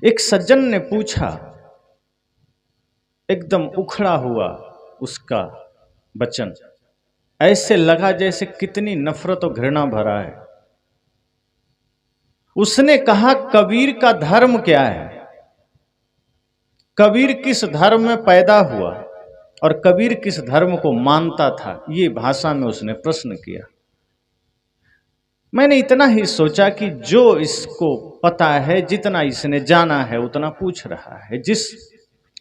एक सज्जन ने पूछा, एकदम उखड़ा हुआ उसका वचन, ऐसे लगा जैसे कितनी नफरत और घृणा भरा है। उसने कहा, कबीर का धर्म क्या है? कबीर किस धर्म में पैदा हुआ और कबीर किस धर्म को मानता था? ये भाषा में उसने प्रश्न किया। मैंने इतना ही सोचा कि जो इसको पता है, जितना इसने जाना है उतना पूछ रहा है, जिस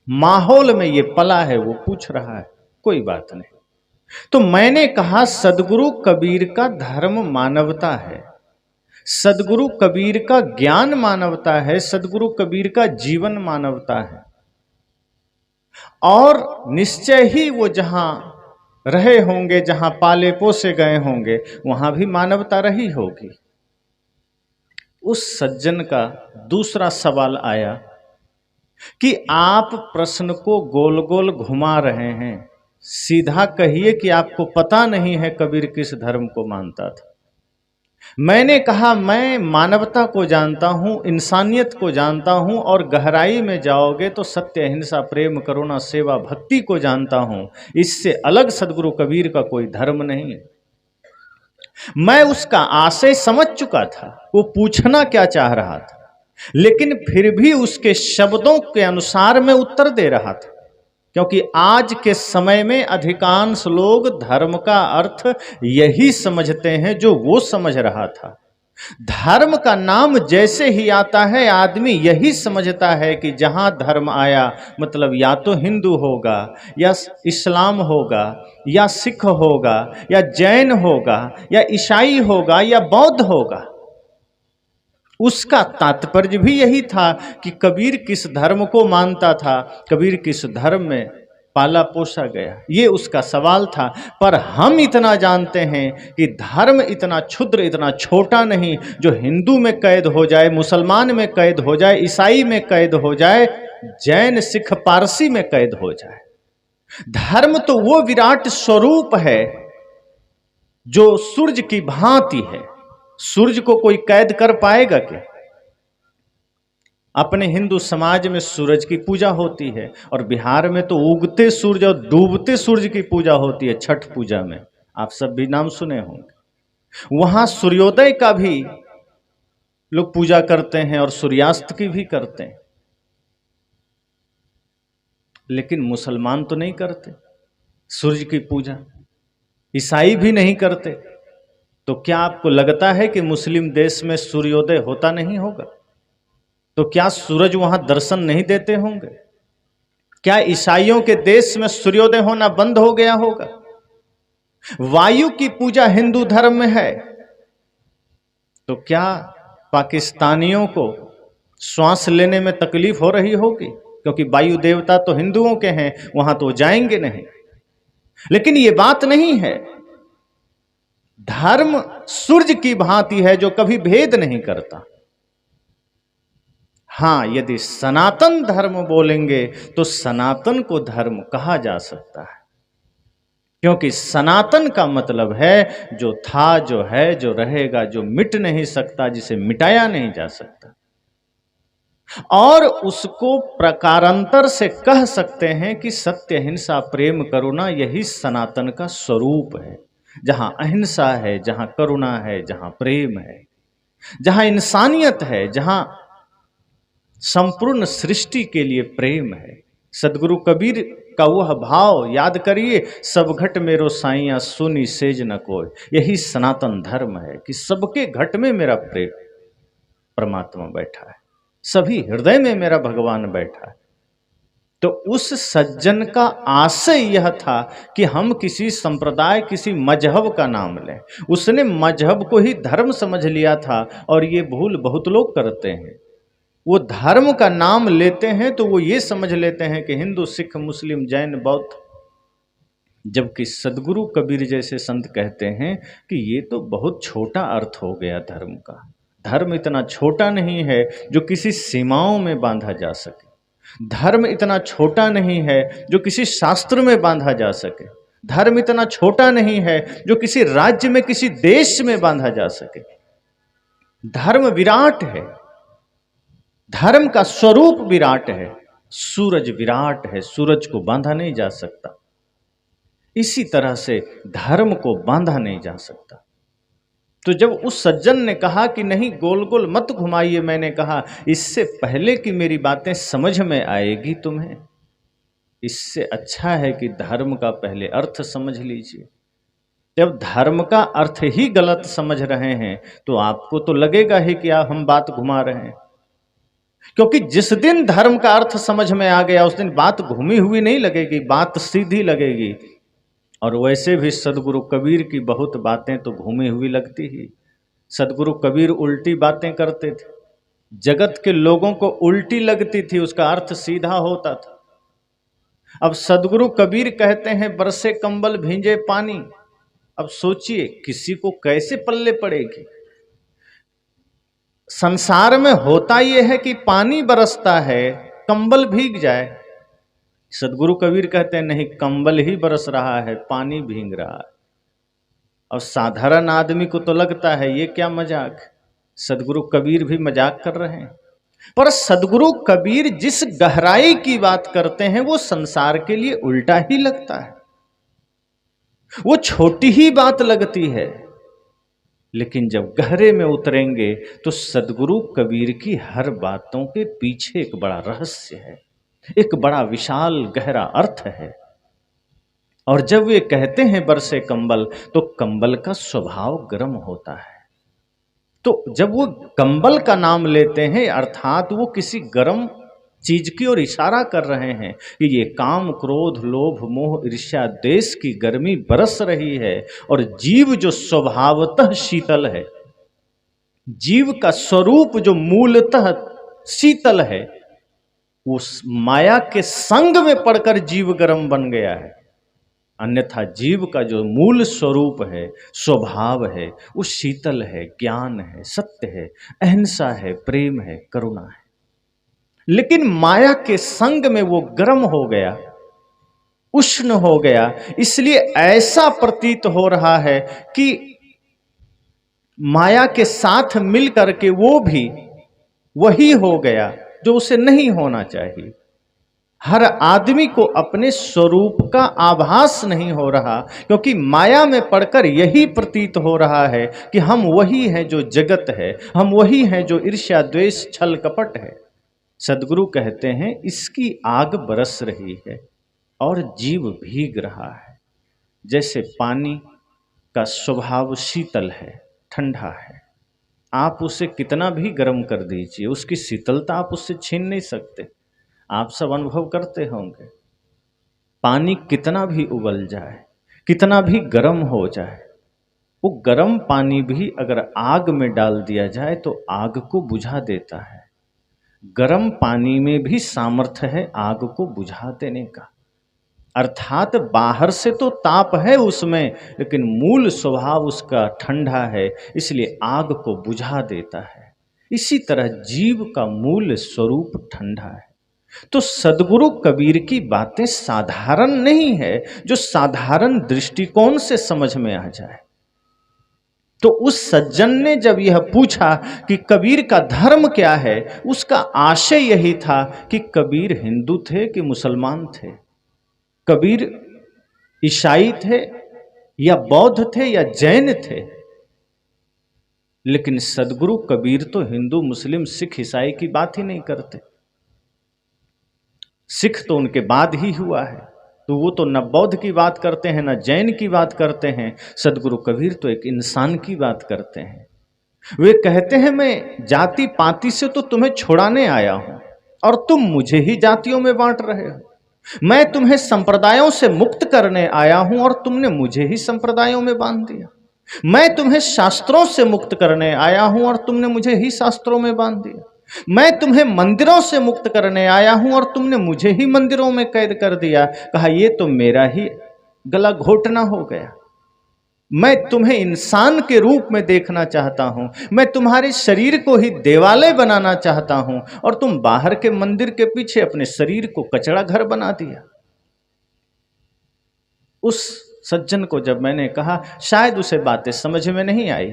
माहौल में ये पला है वो पूछ रहा है, कोई बात नहीं। तो मैंने कहा, सदगुरु कबीर का धर्म मानवता है, सदगुरु कबीर का ज्ञान मानवता है, सदगुरु कबीर का जीवन मानवता है। और निश्चय ही वो जहां रहे होंगे, जहां पाले पोसे गए होंगे, वहां भी मानवता रही होगी। उस सज्जन का दूसरा सवाल आया कि आप प्रश्न को गोल गोल घुमा रहे हैं, सीधा कहिए कि आपको पता नहीं है कबीर किस धर्म को मानता था। मैंने कहा, मैं मानवता को जानता हूं, इंसानियत को जानता हूं, और गहराई में जाओगे तो सत्य, अहिंसा, प्रेम, करुणा, सेवा, भक्ति को जानता हूं। इससे अलग सदगुरु कबीर का कोई धर्म नहीं है। मैं उसका आशय समझ चुका था, वो पूछना क्या चाह रहा था, लेकिन फिर भी उसके शब्दों के अनुसार मैं उत्तर दे रहा था, क्योंकि आज के समय में अधिकांश लोग धर्म का अर्थ यही समझते हैं जो वो समझ रहा था। धर्म का नाम जैसे ही आता है, आदमी यही समझता है कि जहां धर्म आया मतलब या तो हिंदू होगा, या इस्लाम होगा, या सिख होगा, या जैन होगा, या ईसाई होगा, या बौद्ध होगा। उसका तात्पर्य भी यही था कि कबीर किस धर्म को मानता था, कबीर किस धर्म में पाला पोसा गया, ये उसका सवाल था। पर हम इतना जानते हैं कि धर्म इतना क्षुद्र, इतना छोटा नहीं जो हिंदू में कैद हो जाए, मुसलमान में कैद हो जाए, ईसाई में कैद हो जाए, जैन, सिख, पारसी में कैद हो जाए। धर्म तो वो विराट स्वरूप है जो सूरज की भांति है। सूरज को कोई कैद कर पाएगा क्या? अपने हिंदू समाज में सूरज की पूजा होती है, और बिहार में तो उगते सूरज और डूबते सूरज की पूजा होती है छठ पूजा में। आप सब भी नाम सुने होंगे। वहां सूर्योदय का भी लोग पूजा करते हैं और सूर्यास्त की भी करते हैं, लेकिन मुसलमान तो नहीं करते सूरज की पूजा, ईसाई भी नहीं करते। तो क्या आपको लगता है कि मुस्लिम देश में सूर्योदय होता नहीं होगा? तो क्या सूरज वहां दर्शन नहीं देते होंगे? क्या ईसाइयों के देश में सूर्योदय होना बंद हो गया होगा? वायु की पूजा हिंदू धर्म में है, तो क्या पाकिस्तानियों को श्वास लेने में तकलीफ हो रही होगी? क्योंकि वायु देवता तो हिंदुओं के हैं, वहां तो जाएंगे नहीं। लेकिन यह बात नहीं है। धर्म सूरज की भांति है जो कभी भेद नहीं करता। हां, यदि सनातन धर्म बोलेंगे तो सनातन को धर्म कहा जा सकता है, क्योंकि सनातन का मतलब है जो था, जो है, जो रहेगा, जो मिट नहीं सकता, जिसे मिटाया नहीं जा सकता। और उसको प्रकारांतर से कह सकते हैं कि सत्य, अहिंसा, प्रेम, करुणा यही सनातन का स्वरूप है। जहां अहिंसा है, जहां करुणा है, जहां प्रेम है, जहां इंसानियत है, जहां संपूर्ण सृष्टि के लिए प्रेम है। सदगुरु कबीर का वह भाव याद करिए, सब घट मेरो साइया सुनी सेज न कोय। यही सनातन धर्म है कि सबके घट में मेरा प्रेम परमात्मा बैठा है, सभी हृदय में मेरा भगवान बैठा है। तो उस सज्जन का आशय यह था कि हम किसी संप्रदाय, किसी मजहब का नाम लें। उसने मजहब को ही धर्म समझ लिया था, और ये भूल बहुत लोग करते हैं। वो धर्म का नाम लेते हैं तो वो ये समझ लेते हैं कि हिंदू, सिख, मुस्लिम, जैन, बौद्ध, जबकि सदगुरु कबीर जैसे संत कहते हैं कि ये तो बहुत छोटा अर्थ हो गया धर्म का। धर्म इतना छोटा नहीं है जो किसी सीमाओं में बांधा जा सके। धर्म इतना छोटा नहीं है जो किसी शास्त्र में बांधा जा सके। धर्म इतना छोटा नहीं है जो किसी राज्य में, किसी देश में बांधा जा सके। धर्म विराट है, धर्म का स्वरूप विराट है, सूरज विराट है, सूरज को बांधा नहीं जा सकता। इसी तरह से धर्म को बांधा नहीं जा सकता। तो जब उस सज्जन ने कहा कि नहीं गोल गोल मत घुमाइए, मैंने कहा इससे पहले कि मेरी बातें समझ में आएगी तुम्हें, इससे अच्छा है कि धर्म का पहले अर्थ समझ लीजिए। जब धर्म का अर्थ ही गलत समझ रहे हैं तो आपको तो लगेगा ही कि हम बात घुमा रहे हैं, क्योंकि जिस दिन धर्म का अर्थ समझ में आ गया उस दिन बात घूमी हुई नहीं लगेगी, बात सीधी लगेगी। और वैसे भी सदगुरु कबीर की बहुत बातें तो घूमी हुई लगती ही। सदगुरु कबीर उल्टी बातें करते थे, जगत के लोगों को उल्टी लगती थी, उसका अर्थ सीधा होता था। अब सदगुरु कबीर कहते हैं बरसे कंबल भींजे पानी। अब सोचिए किसी को कैसे पल्ले पड़ेगी। संसार में होता यह है कि पानी बरसता है, कंबल भीग जाए। सदगुरु कबीर कहते हैं नहीं, कंबल ही बरस रहा है, पानी भीग रहा है। और साधारण आदमी को तो लगता है ये क्या मजाक, सदगुरु कबीर भी मजाक कर रहे हैं। पर सदगुरु कबीर जिस गहराई की बात करते हैं वो संसार के लिए उल्टा ही लगता है, वो छोटी ही बात लगती है। लेकिन जब गहरे में उतरेंगे तो सदगुरु कबीर की हर बातों के पीछे एक बड़ा रहस्य है, एक बड़ा विशाल गहरा अर्थ है। और जब वे कहते हैं बरसे कंबल, तो कंबल का स्वभाव गर्म होता है। तो जब वो कंबल का नाम लेते हैं अर्थात वो किसी गर्म चीज की ओर इशारा कर रहे हैं कि ये काम क्रोध लोभ मोह ईर्ष्या द्वेष की गर्मी बरस रही है। और जीव जो स्वभावतः शीतल है, जीव का स्वरूप जो मूलतः शीतल है, उस माया के संग में पड़कर जीव गर्म बन गया है। अन्यथा जीव का जो मूल स्वरूप है, स्वभाव है, वो शीतल है, ज्ञान है, सत्य है, अहिंसा है, प्रेम है, करुणा है। लेकिन माया के संग में वो गर्म हो गया, उष्ण हो गया। इसलिए ऐसा प्रतीत हो रहा है कि माया के साथ मिल करके वो भी वही हो गया जो उसे नहीं होना चाहिए। हर आदमी को अपने स्वरूप का आभास नहीं हो रहा, क्योंकि माया में पड़कर यही प्रतीत हो रहा है कि हम वही हैं जो जगत है, हम वही हैं जो ईर्ष्या द्वेष छल कपट है। सदगुरु कहते हैं इसकी आग बरस रही है और जीव भीग रहा है। जैसे पानी का स्वभाव शीतल है, ठंडा है, आप उसे कितना भी गर्म कर दीजिए, उसकी शीतलता आप उससे छीन नहीं सकते। आप सब अनुभव करते होंगे, पानी कितना भी उबल जाए, कितना भी गर्म हो जाए, वो गर्म पानी भी अगर आग में डाल दिया जाए तो आग को बुझा देता है। गर्म पानी में भी सामर्थ्य है आग को बुझा देने का। अर्थात बाहर से तो ताप है उसमें, लेकिन मूल स्वभाव उसका ठंडा है, इसलिए आग को बुझा देता है। इसी तरह जीव का मूल स्वरूप ठंडा है। तो सदगुरु कबीर की बातें साधारण नहीं है जो साधारण दृष्टिकोण से समझ में आ जाए। तो उस सज्जन ने जब यह पूछा कि कबीर का धर्म क्या है, उसका आशय यही था कि कबीर हिंदू थे कि मुसलमान थे, कबीर ईसाई थे या बौद्ध थे या जैन थे। लेकिन सदगुरु कबीर तो हिंदू मुस्लिम सिख ईसाई की बात ही नहीं करते। सिख तो उनके बाद ही हुआ है, तो वो तो न बौद्ध की बात करते हैं न जैन की बात करते हैं। सदगुरु कबीर तो एक इंसान की बात करते हैं। वे कहते हैं मैं जाति पाति से तो तुम्हें छुड़ाने आया हूं और तुम मुझे ही जातियों में बांट रहे हो। मैं तुम्हें संप्रदायों से मुक्त करने आया हूं और तुमने मुझे ही संप्रदायों में बांध दिया। मैं तुम्हें शास्त्रों से मुक्त करने आया हूं और तुमने मुझे ही शास्त्रों में बांध दिया। मैं तुम्हें मंदिरों से मुक्त करने आया हूं और तुमने मुझे ही मंदिरों में कैद कर दिया। कहा ये तो मेरा ही गला घोटना हो गया। मैं तुम्हें इंसान के रूप में देखना चाहता हूं, मैं तुम्हारे शरीर को ही देवालय बनाना चाहता हूं और तुम बाहर के मंदिर के पीछे अपने शरीर को कचरा घर बना दिया। उस सज्जन को जब मैंने कहा, शायद उसे बातें समझ में नहीं आई,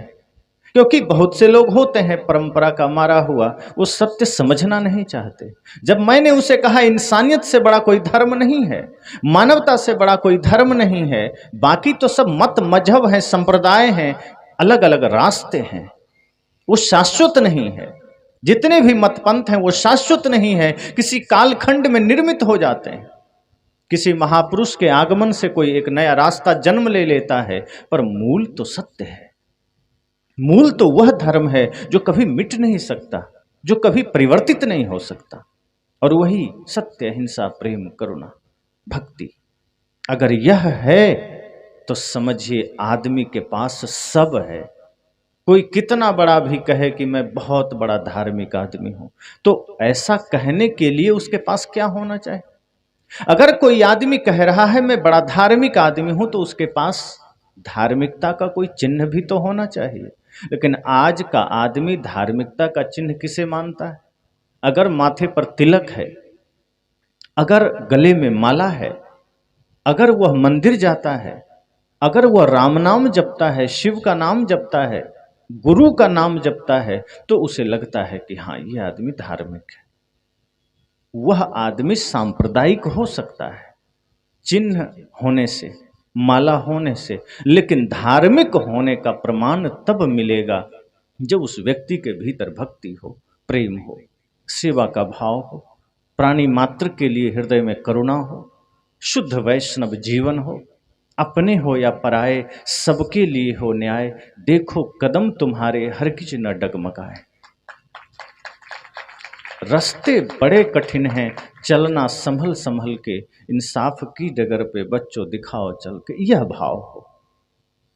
क्योंकि बहुत से लोग होते हैं परंपरा का मारा हुआ, वो सत्य समझना नहीं चाहते। जब मैंने उसे कहा इंसानियत से बड़ा कोई धर्म नहीं है, मानवता से बड़ा कोई धर्म नहीं है, बाकी तो सब मत मजहब हैं, संप्रदाय हैं, अलग अलग रास्ते हैं, वो शाश्वत नहीं है। जितने भी मत पंथ हैं वो शाश्वत नहीं है, किसी कालखंड में निर्मित हो जाते हैं। किसी महापुरुष के आगमन से कोई एक नया रास्ता जन्म ले लेता है, पर मूल तो सत्य है। मूल तो वह धर्म है जो कभी मिट नहीं सकता, जो कभी परिवर्तित नहीं हो सकता, और वही सत्य, अहिंसा, प्रेम, करुणा, भक्ति। अगर यह है तो समझिए आदमी के पास सब है। कोई कितना बड़ा भी कहे कि मैं बहुत बड़ा धार्मिक आदमी हूं, तो ऐसा कहने के लिए उसके पास क्या होना चाहिए? अगर कोई आदमी कह रहा है मैं बड़ा धार्मिक आदमी हूं, तो उसके पास धार्मिकता का कोई चिन्ह भी तो होना चाहिए। लेकिन आज का आदमी धार्मिकता का चिन्ह किसे मानता है? अगर माथे पर तिलक है, अगर गले में माला है, अगर वह मंदिर जाता है, अगर वह राम नाम जपता है, शिव का नाम जपता है, गुरु का नाम जपता है, तो उसे लगता है कि हाँ, यह आदमी धार्मिक है। वह आदमी सांप्रदायिक हो सकता है चिन्ह होने से, माला होने से, लेकिन धार्मिक होने का प्रमाण तब मिलेगा जब उस व्यक्ति के भीतर भक्ति हो, प्रेम हो, सेवा का भाव हो, प्राणी मात्र के लिए हृदय में करुणा हो, शुद्ध वैष्णव जीवन हो, अपने हो या पराए सबके लिए हो न्याय। देखो कदम तुम्हारे हर किच न डगमगाए। रास्ते बड़े कठिन हैं, चलना संभल संभल के, इंसाफ की डगर पे बच्चों दिखाओ चल के। यह भाव हो,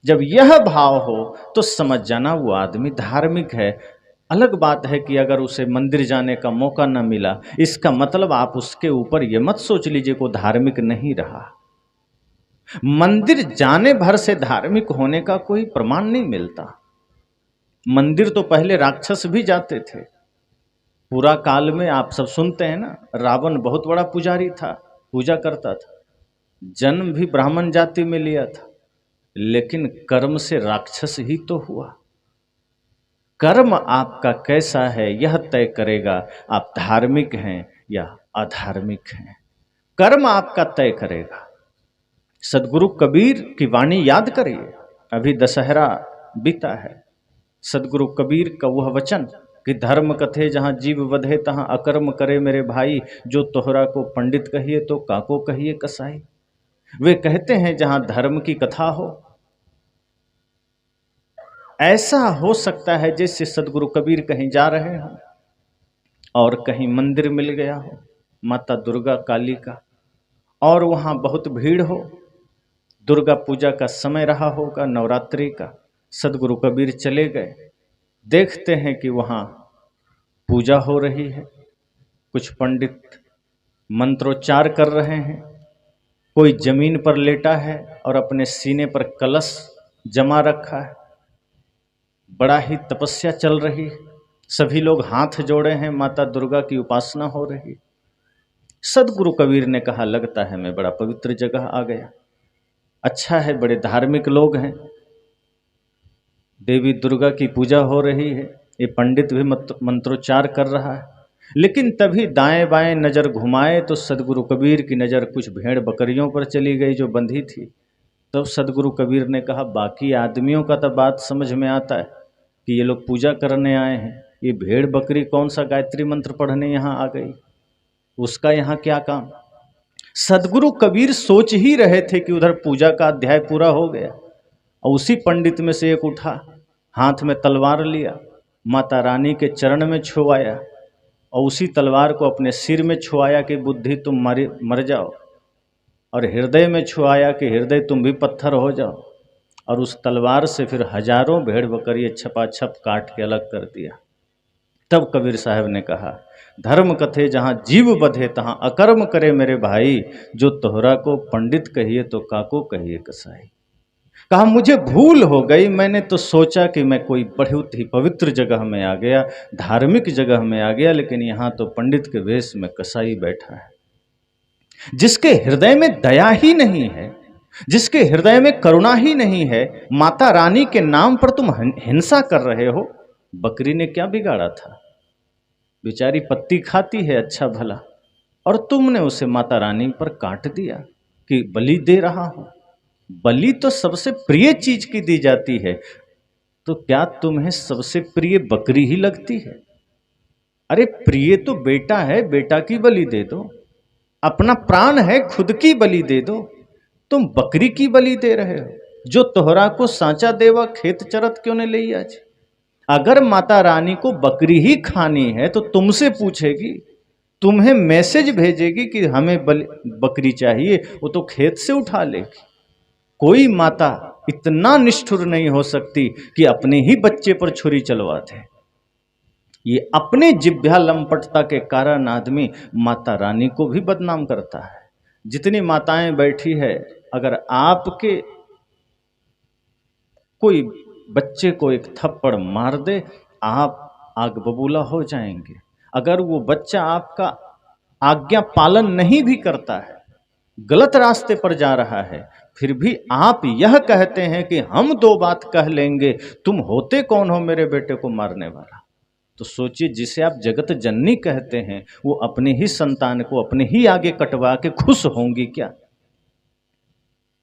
जब यह भाव हो तो समझ जाना वो आदमी धार्मिक है। अलग बात है कि अगर उसे मंदिर जाने का मौका न मिला, इसका मतलब आप उसके ऊपर ये मत सोच लीजिए को धार्मिक नहीं रहा। मंदिर जाने भर से धार्मिक होने का कोई प्रमाण नहीं मिलता। मंदिर तो पहले राक्षस भी जाते थे। पूरा काल में आप सब सुनते हैं ना, रावण बहुत बड़ा पुजारी था, पूजा करता था, जन्म भी ब्राह्मण जाति में लिया था, लेकिन कर्म से राक्षस ही तो हुआ। कर्म आपका कैसा है यह तय करेगा आप धार्मिक हैं या अधार्मिक हैं। कर्म आपका तय करेगा। सदगुरु कबीर की वाणी याद करिए, अभी दशहरा बीता है। सदगुरु कबीर का वह वचन कि धर्म कथे जहाँ जीव वधे तहाँ अकर्म करे मेरे भाई, जो तोहरा को पंडित कहिए तो काको कहिए कसाई। वे कहते हैं जहाँ धर्म की कथा हो, ऐसा हो सकता है जैसे सदगुरु कबीर कहीं जा रहे हो और कहीं मंदिर मिल गया हो माता दुर्गा काली का, और वहाँ बहुत भीड़ हो, दुर्गा पूजा का समय रहा होगा, नवरात्रि का। सदगुरु कबीर चले गए, देखते हैं कि वहाँ पूजा हो रही है, कुछ पंडित मंत्रोच्चार कर रहे हैं, कोई जमीन पर लेटा है और अपने सीने पर कलश जमा रखा है, बड़ा ही तपस्या चल रही है, सभी लोग हाथ जोड़े हैं, माता दुर्गा की उपासना हो रही। सदगुरु कबीर ने कहा लगता है मैं बड़ा पवित्र जगह आ गया, अच्छा है बड़े धार्मिक लोग हैं, देवी दुर्गा की पूजा हो रही है, ये पंडित भी मंत्रोच्चार कर रहा है। लेकिन तभी दाएं बाएं नजर घुमाए तो सदगुरु कबीर की नज़र कुछ भेड़ बकरियों पर चली गई जो बंधी थी। तो सदगुरु कबीर ने कहा बाकी आदमियों का तो बात समझ में आता है कि ये लोग पूजा करने आए हैं, ये भेड़ बकरी कौन सा गायत्री मंत्र पढ़ने यहाँ आ गई, उसका यहाँ क्या काम। सदगुरु कबीर सोच ही रहे थे कि उधर पूजा का अध्याय पूरा हो गया और उसी पंडित में से एक उठा, हाथ में तलवार लिया, माता रानी के चरण में छुआया और उसी तलवार को अपने सिर में छुआया कि बुद्धि तुम मर जाओ, और हृदय में छुआया कि हृदय तुम भी पत्थर हो जाओ, और उस तलवार से फिर हजारों भेड़ बकरियाँ छपाछप काट के अलग कर दिया। तब कबीर साहब ने कहा धर्म कथे जहाँ जीव बधे तहाँ अकर्म करे मेरे भाई, जो तोहरा को पंडित कहिए तो काको कहिए कसाई। कहा मुझे भूल हो गई, मैंने तो सोचा कि मैं कोई बहुत ही पवित्र जगह में आ गया, धार्मिक जगह में आ गया, लेकिन यहाँ तो पंडित के वेश में कसाई बैठा है, जिसके हृदय में दया ही नहीं है, जिसके हृदय में करुणा ही नहीं है, माता रानी के नाम पर तुम हिंसा कर रहे हो। बकरी ने क्या बिगाड़ा था? बेचारी पत्ती खाती है अच्छा भला, और तुमने उसे माता रानी पर काट दिया कि बलि दे रहा हूं। बलि तो सबसे प्रिय चीज की दी जाती है, तो क्या तुम्हें सबसे प्रिय बकरी ही लगती है? अरे प्रिय तो बेटा है, बेटा की बलि दे दो। अपना प्राण है, खुद की बलि दे दो। तुम बकरी की बलि दे रहे हो। जो तोहरा को सांचा देवा खेत चरत क्यों नहीं ले आज? अगर माता रानी को बकरी ही खानी है तो तुमसे पूछेगी, तुम्हें मैसेज भेजेगी कि हमें बकरी चाहिए, वो तो खेत से उठा लेगी। कोई माता इतना निष्ठुर नहीं हो सकती कि अपने ही बच्चे पर छुरी चलवा दे। ये अपने जिह्वा लंपटता के कारण आदमी माता रानी को भी बदनाम करता है। जितनी माताएं बैठी है, अगर आपके कोई बच्चे को एक थप्पड़ मार दे, आप आग बबूला हो जाएंगे। अगर वो बच्चा आपका आज्ञा पालन नहीं भी करता है, गलत रास्ते पर जा रहा है, फिर भी आप यह कहते हैं कि हम दो बात कह लेंगे, तुम होते कौन हो मेरे बेटे को मारने वाला? तो सोचिए, जिसे आप जगत जननी कहते हैं, वो अपने ही संतान को अपने ही आगे कटवा के खुश होंगी क्या?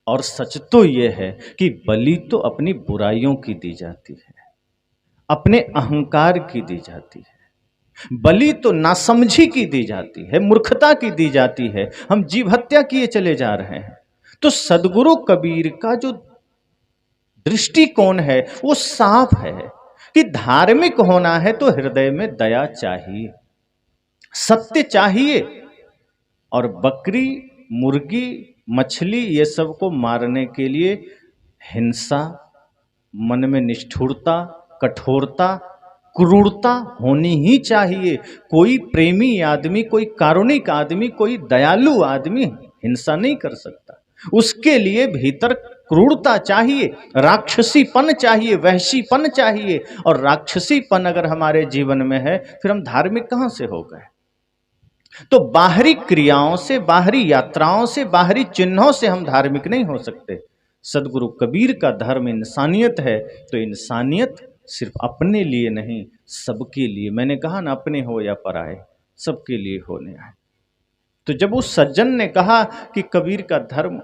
और सच तो यह है कि बलि तो अपनी बुराइयों की दी जाती है, अपने अहंकार की दी जाती है। बलि तो नासमझी की दी जाती है, मूर्खता की दी जाती है। हम जीव हत्या किए चले जा रहे हैं। तो सदगुरु कबीर का जो दृष्टिकोण है वो साफ है कि धार्मिक होना है तो हृदय में दया चाहिए, सत्य चाहिए। और बकरी, मुर्गी, मछली ये सब को मारने के लिए हिंसा, मन में निष्ठुरता, कठोरता, क्रूरता होनी ही चाहिए। कोई प्रेमी आदमी, कोई कारुणिक आदमी, कोई दयालु आदमी हिंसा नहीं कर सकता। उसके लिए भीतर क्रूरता चाहिए, राक्षसीपन चाहिए, वहशीपन चाहिए। और राक्षसीपन अगर हमारे जीवन में है, फिर हम धार्मिक कहां से हो गए? तो बाहरी क्रियाओं से, बाहरी यात्राओं से, बाहरी चिन्हों से हम धार्मिक नहीं हो सकते। सदगुरु कबीर का धर्म इंसानियत है, तो इंसानियत सिर्फ अपने लिए नहीं, सबके लिए। मैंने कहा ना, अपने हो या पराए, सबके लिए होने आए। तो जब उस सज्जन ने कहा कि कबीर का धर्म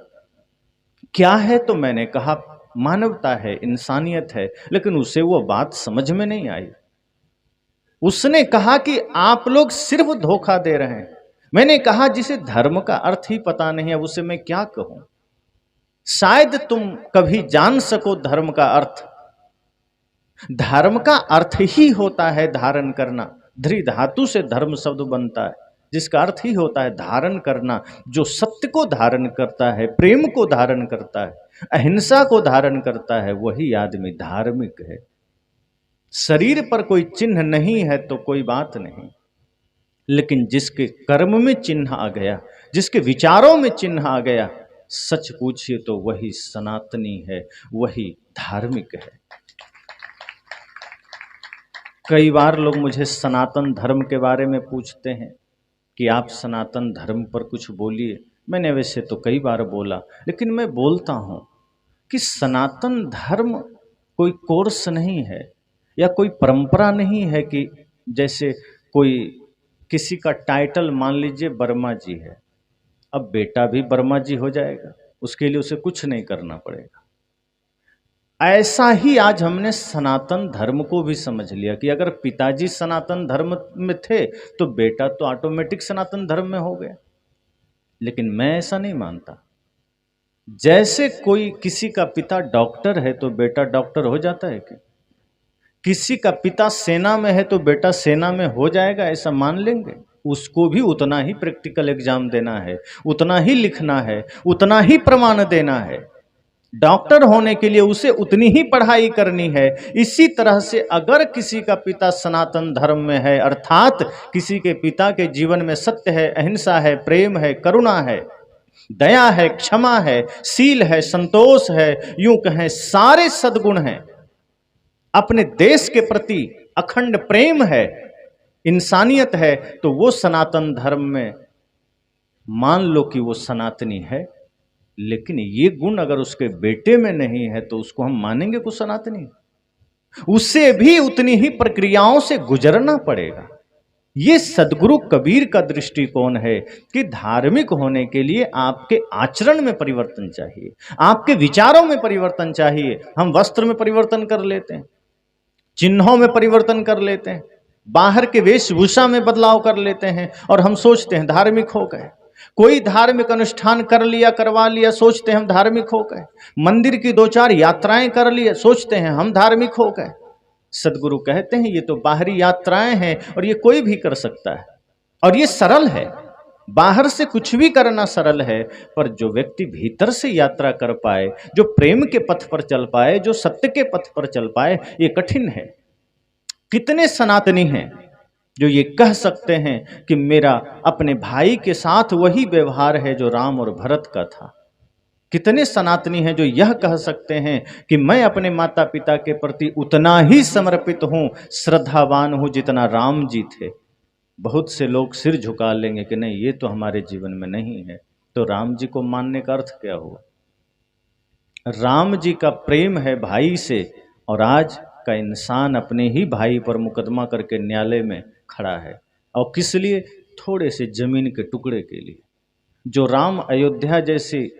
क्या है, तो मैंने कहा मानवता है, इंसानियत है। लेकिन उसे वो बात समझ में नहीं आई। उसने कहा कि आप लोग सिर्फ धोखा दे रहे हैं। मैंने कहा जिसे धर्म का अर्थ ही पता नहीं है, उसे मैं क्या कहूं? शायद तुम कभी जान सको धर्म का अर्थ। धर्म का अर्थ ही होता है धारण करना। धृ धातु से धर्म शब्द बनता है, जिसका अर्थ ही होता है धारण करना। जो सत्य को धारण करता है, प्रेम को धारण करता है, अहिंसा को धारण करता है, वही आदमी धार्मिक है। शरीर पर कोई चिन्ह नहीं है तो कोई बात नहीं, लेकिन जिसके कर्म में चिन्ह आ गया, जिसके विचारों में चिन्ह आ गया, सच पूछिए तो वही सनातनी है, वही धार्मिक है। कई बार लोग मुझे सनातन धर्म के बारे में पूछते हैं कि आप सनातन धर्म पर कुछ बोलिए। मैंने वैसे तो कई बार बोला, लेकिन मैं बोलता हूं कि सनातन धर्म कोई कोर्स नहीं है या कोई परंपरा नहीं है कि जैसे कोई किसी का टाइटल मान लीजिए वर्मा जी है, अब बेटा भी वर्मा जी हो जाएगा, उसके लिए उसे कुछ नहीं करना पड़ेगा। ऐसा ही आज हमने सनातन धर्म को भी समझ लिया कि अगर पिताजी सनातन धर्म में थे तो बेटा तो ऑटोमेटिक सनातन धर्म में हो गया। लेकिन मैं ऐसा नहीं मानता। जैसे कोई किसी का पिता डॉक्टर है तो बेटा डॉक्टर हो जाता है क्या? किसी का पिता सेना में है तो बेटा सेना में हो जाएगा, ऐसा मान लेंगे? उसको भी उतना ही प्रैक्टिकल एग्जाम देना है, उतना ही लिखना है, उतना ही प्रमाण देना है। डॉक्टर होने के लिए उसे उतनी ही पढ़ाई करनी है। इसी तरह से अगर किसी का पिता सनातन धर्म में है, अर्थात किसी के पिता के जीवन में सत्य है, अहिंसा है, प्रेम है, करुणा है, दया है, क्षमा है, शील है, संतोष है, यूं कहें सारे सद्गुण हैं, अपने देश के प्रति अखंड प्रेम है, इंसानियत है, तो वो सनातन धर्म में मान लो कि वो सनातनी है। लेकिन ये गुण अगर उसके बेटे में नहीं है तो उसको हम मानेंगे कुछ सनातनी? उसे भी उतनी ही प्रक्रियाओं से गुजरना पड़ेगा। ये सदगुरु कबीर का दृष्टिकोण है कि धार्मिक होने के लिए आपके आचरण में परिवर्तन चाहिए, आपके विचारों में परिवर्तन चाहिए। हम वस्त्र में परिवर्तन कर लेते हैं, चिन्हों में परिवर्तन कर लेते हैं, बाहर के वेशभूषा में बदलाव कर लेते हैं और हम सोचते हैं धार्मिक हो गए। कोई धार्मिक अनुष्ठान कर लिया, करवा लिया, सोचते हैं हम धार्मिक हो गए। मंदिर की 2-4 यात्राएं कर लिया, सोचते हैं हम धार्मिक हो गए। सदगुरु कहते हैं ये तो बाहरी यात्राएं हैं और ये कोई भी कर सकता है और ये सरल है। बाहर से कुछ भी करना सरल है, पर जो व्यक्ति भीतर से यात्रा कर पाए, जो प्रेम के पथ पर चल पाए, जो सत्य के पथ पर चल पाए, ये कठिन है। कितने सनातनी हैं जो ये कह सकते हैं कि मेरा अपने भाई के साथ वही व्यवहार है जो राम और भरत का था। कितने सनातनी हैं जो यह कह सकते हैं कि मैं अपने माता पिता के प्रति उतना ही समर्पित हूं, श्रद्धावान हूं जितना राम जी थे। बहुत से लोग सिर झुका लेंगे कि नहीं, ये तो हमारे जीवन में नहीं है। तो राम जी को मानने का अर्थ क्या हुआ? राम जी का प्रेम है भाई से, और आज का इंसान अपने ही भाई पर मुकदमा करके न्यायालय में खड़ा है। और किस लिए? थोड़े से जमीन के टुकड़े के लिए। जो राम अयोध्या जैसी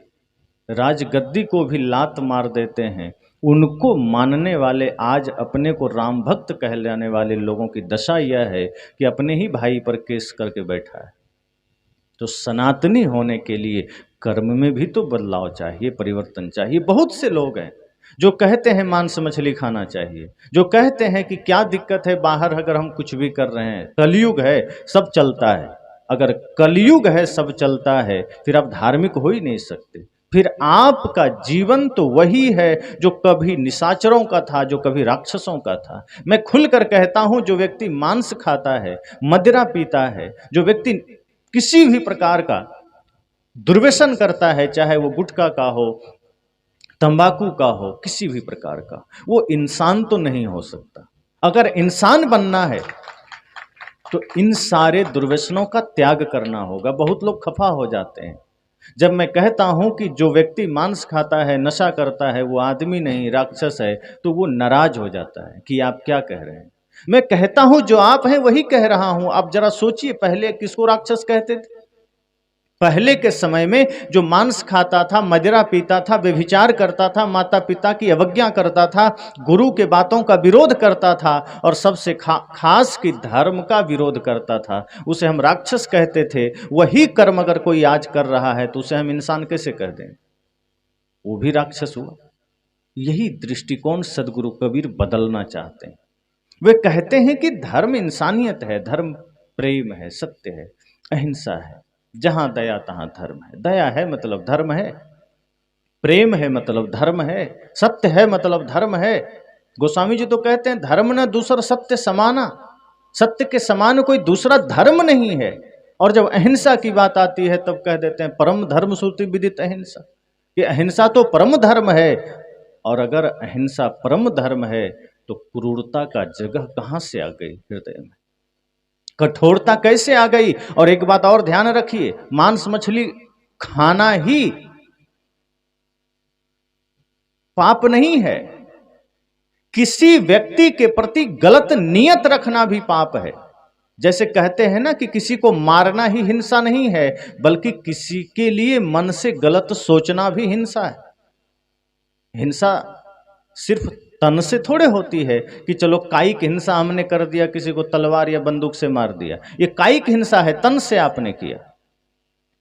राजगद्दी को भी लात मार देते हैं, उनको मानने वाले आज अपने को राम भक्त कहलाने वाले लोगों की दशा यह है कि अपने ही भाई पर केस करके बैठा है। तो सनातनी होने के लिए कर्म में भी तो बदलाव चाहिए, परिवर्तन चाहिए। बहुत से लोग हैं जो कहते हैं मांस मछली खाना चाहिए, जो कहते हैं कि क्या दिक्कत है बाहर अगर हम कुछ भी कर रहे हैं, कलयुग है सब चलता है। अगर कलयुग है सब चलता है, फिर आप धार्मिक हो ही नहीं सकते। फिर आपका जीवन तो वही है जो कभी निशाचरों का था, जो कभी राक्षसों का था। मैं खुलकर कहता हूं, जो व्यक्ति मांस खाता है, मदिरा पीता है, जो व्यक्ति किसी भी प्रकार का दुर्व्यसन करता है, चाहे वो गुटखा का हो, तंबाकू का हो, किसी भी प्रकार का, वो इंसान तो नहीं हो सकता। अगर इंसान बनना है तो इन सारे दुर्व्यसनों का त्याग करना होगा। बहुत लोग खफा हो जाते हैं जब मैं कहता हूं कि जो व्यक्ति मांस खाता है, नशा करता है, वो आदमी नहीं राक्षस है, तो वो नाराज हो जाता है कि आप क्या कह रहे हैं। मैं कहता हूं जो आप हैं वही कह रहा हूं। आप जरा सोचिए, पहले किसको राक्षस कहते थे? पहले के समय में जो मांस खाता था, मदिरा पीता था, व्यभिचार करता था, माता पिता की अवज्ञा करता था, गुरु के बातों का विरोध करता था, और सबसे खास कि धर्म का विरोध करता था, उसे हम राक्षस कहते थे। वही कर्म अगर कोई आज कर रहा है तो उसे हम इंसान कैसे कह दें? वो भी राक्षस हुआ। यही दृष्टिकोण सदगुरु कबीर बदलना चाहते हैं। वे कहते हैं कि धर्म इंसानियत है, धर्म प्रेम है, सत्य है, अहिंसा है। जहां दया तहां धर्म है। दया है मतलब धर्म है, प्रेम है मतलब धर्म है, सत्य है मतलब धर्म है। गोस्वामी जी तो कहते हैं धर्म न दूसर सत्य समाना, सत्य के समान कोई दूसरा धर्म नहीं है। और जब अहिंसा की बात आती है तब कह देते हैं परम धर्म श्रुति विदित अहिंसा, कि अहिंसा तो परम धर्म है। और अगर अहिंसा परम धर्म है तो क्रूरता का जगह कहां से आ गई हृदय में? कठोरता कैसे आ गई? और एक बात और ध्यान रखिए, मांस मछली खाना ही पाप नहीं है, किसी व्यक्ति के प्रति गलत नियत रखना भी पाप है। जैसे कहते हैं ना कि किसी को मारना ही हिंसा नहीं है, बल्कि किसी के लिए मन से गलत सोचना भी हिंसा है। हिंसा सिर्फ तन से थोड़े होती है कि चलो कायिक हिंसा हमने कर दिया, किसी को तलवार या बंदूक से मार दिया, ये कायिक हिंसा है, तन से आपने किया।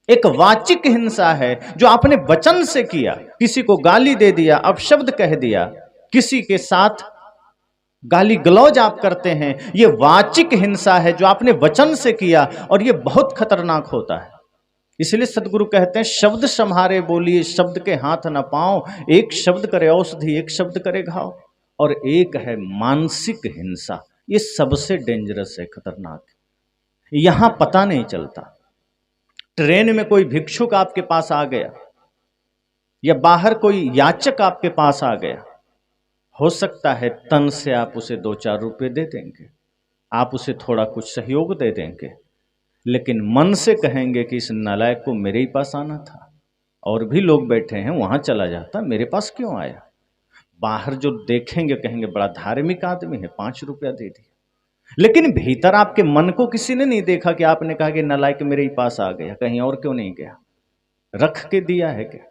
एक वाचिक हिंसा है जो आपने वचन से किया, किसी को गाली दे दिया, अपशब्द कह दिया, किसी के साथ गाली गलौज आप करते हैं, ये वाचिक हिंसा है जो आपने वचन से किया, और ये बहुत खतरनाक होता है। इसलिए सदगुरु कहते हैं शब्द संहारे बोलिए, शब्द के हाथ न पाओ, एक शब्द करे औषधि, एक शब्द करे घाव। और एक है मानसिक हिंसा, ये सबसे डेंजरस है, खतरनाक है। यहां पता नहीं चलता, ट्रेन में कोई भिक्षुक आपके पास आ गया या बाहर कोई याचक आपके पास आ गया, हो सकता है तन से आप उसे 2-4 रुपए दे देंगे, आप उसे थोड़ा कुछ सहयोग दे देंगे, लेकिन मन से कहेंगे कि इस नालायक को मेरे ही पास आना था, और भी लोग बैठे हैं, वहां चला जाता, मेरे पास क्यों आया? बाहर जो देखेंगे कहेंगे बड़ा धार्मिक आदमी है, 5 रुपया दे दिया। लेकिन भीतर आपके मन को किसी ने नहीं देखा कि आपने कहा कि नालायक मेरे ही पास आ गया, कहीं और क्यों नहीं गया? रख के दिया है क्या?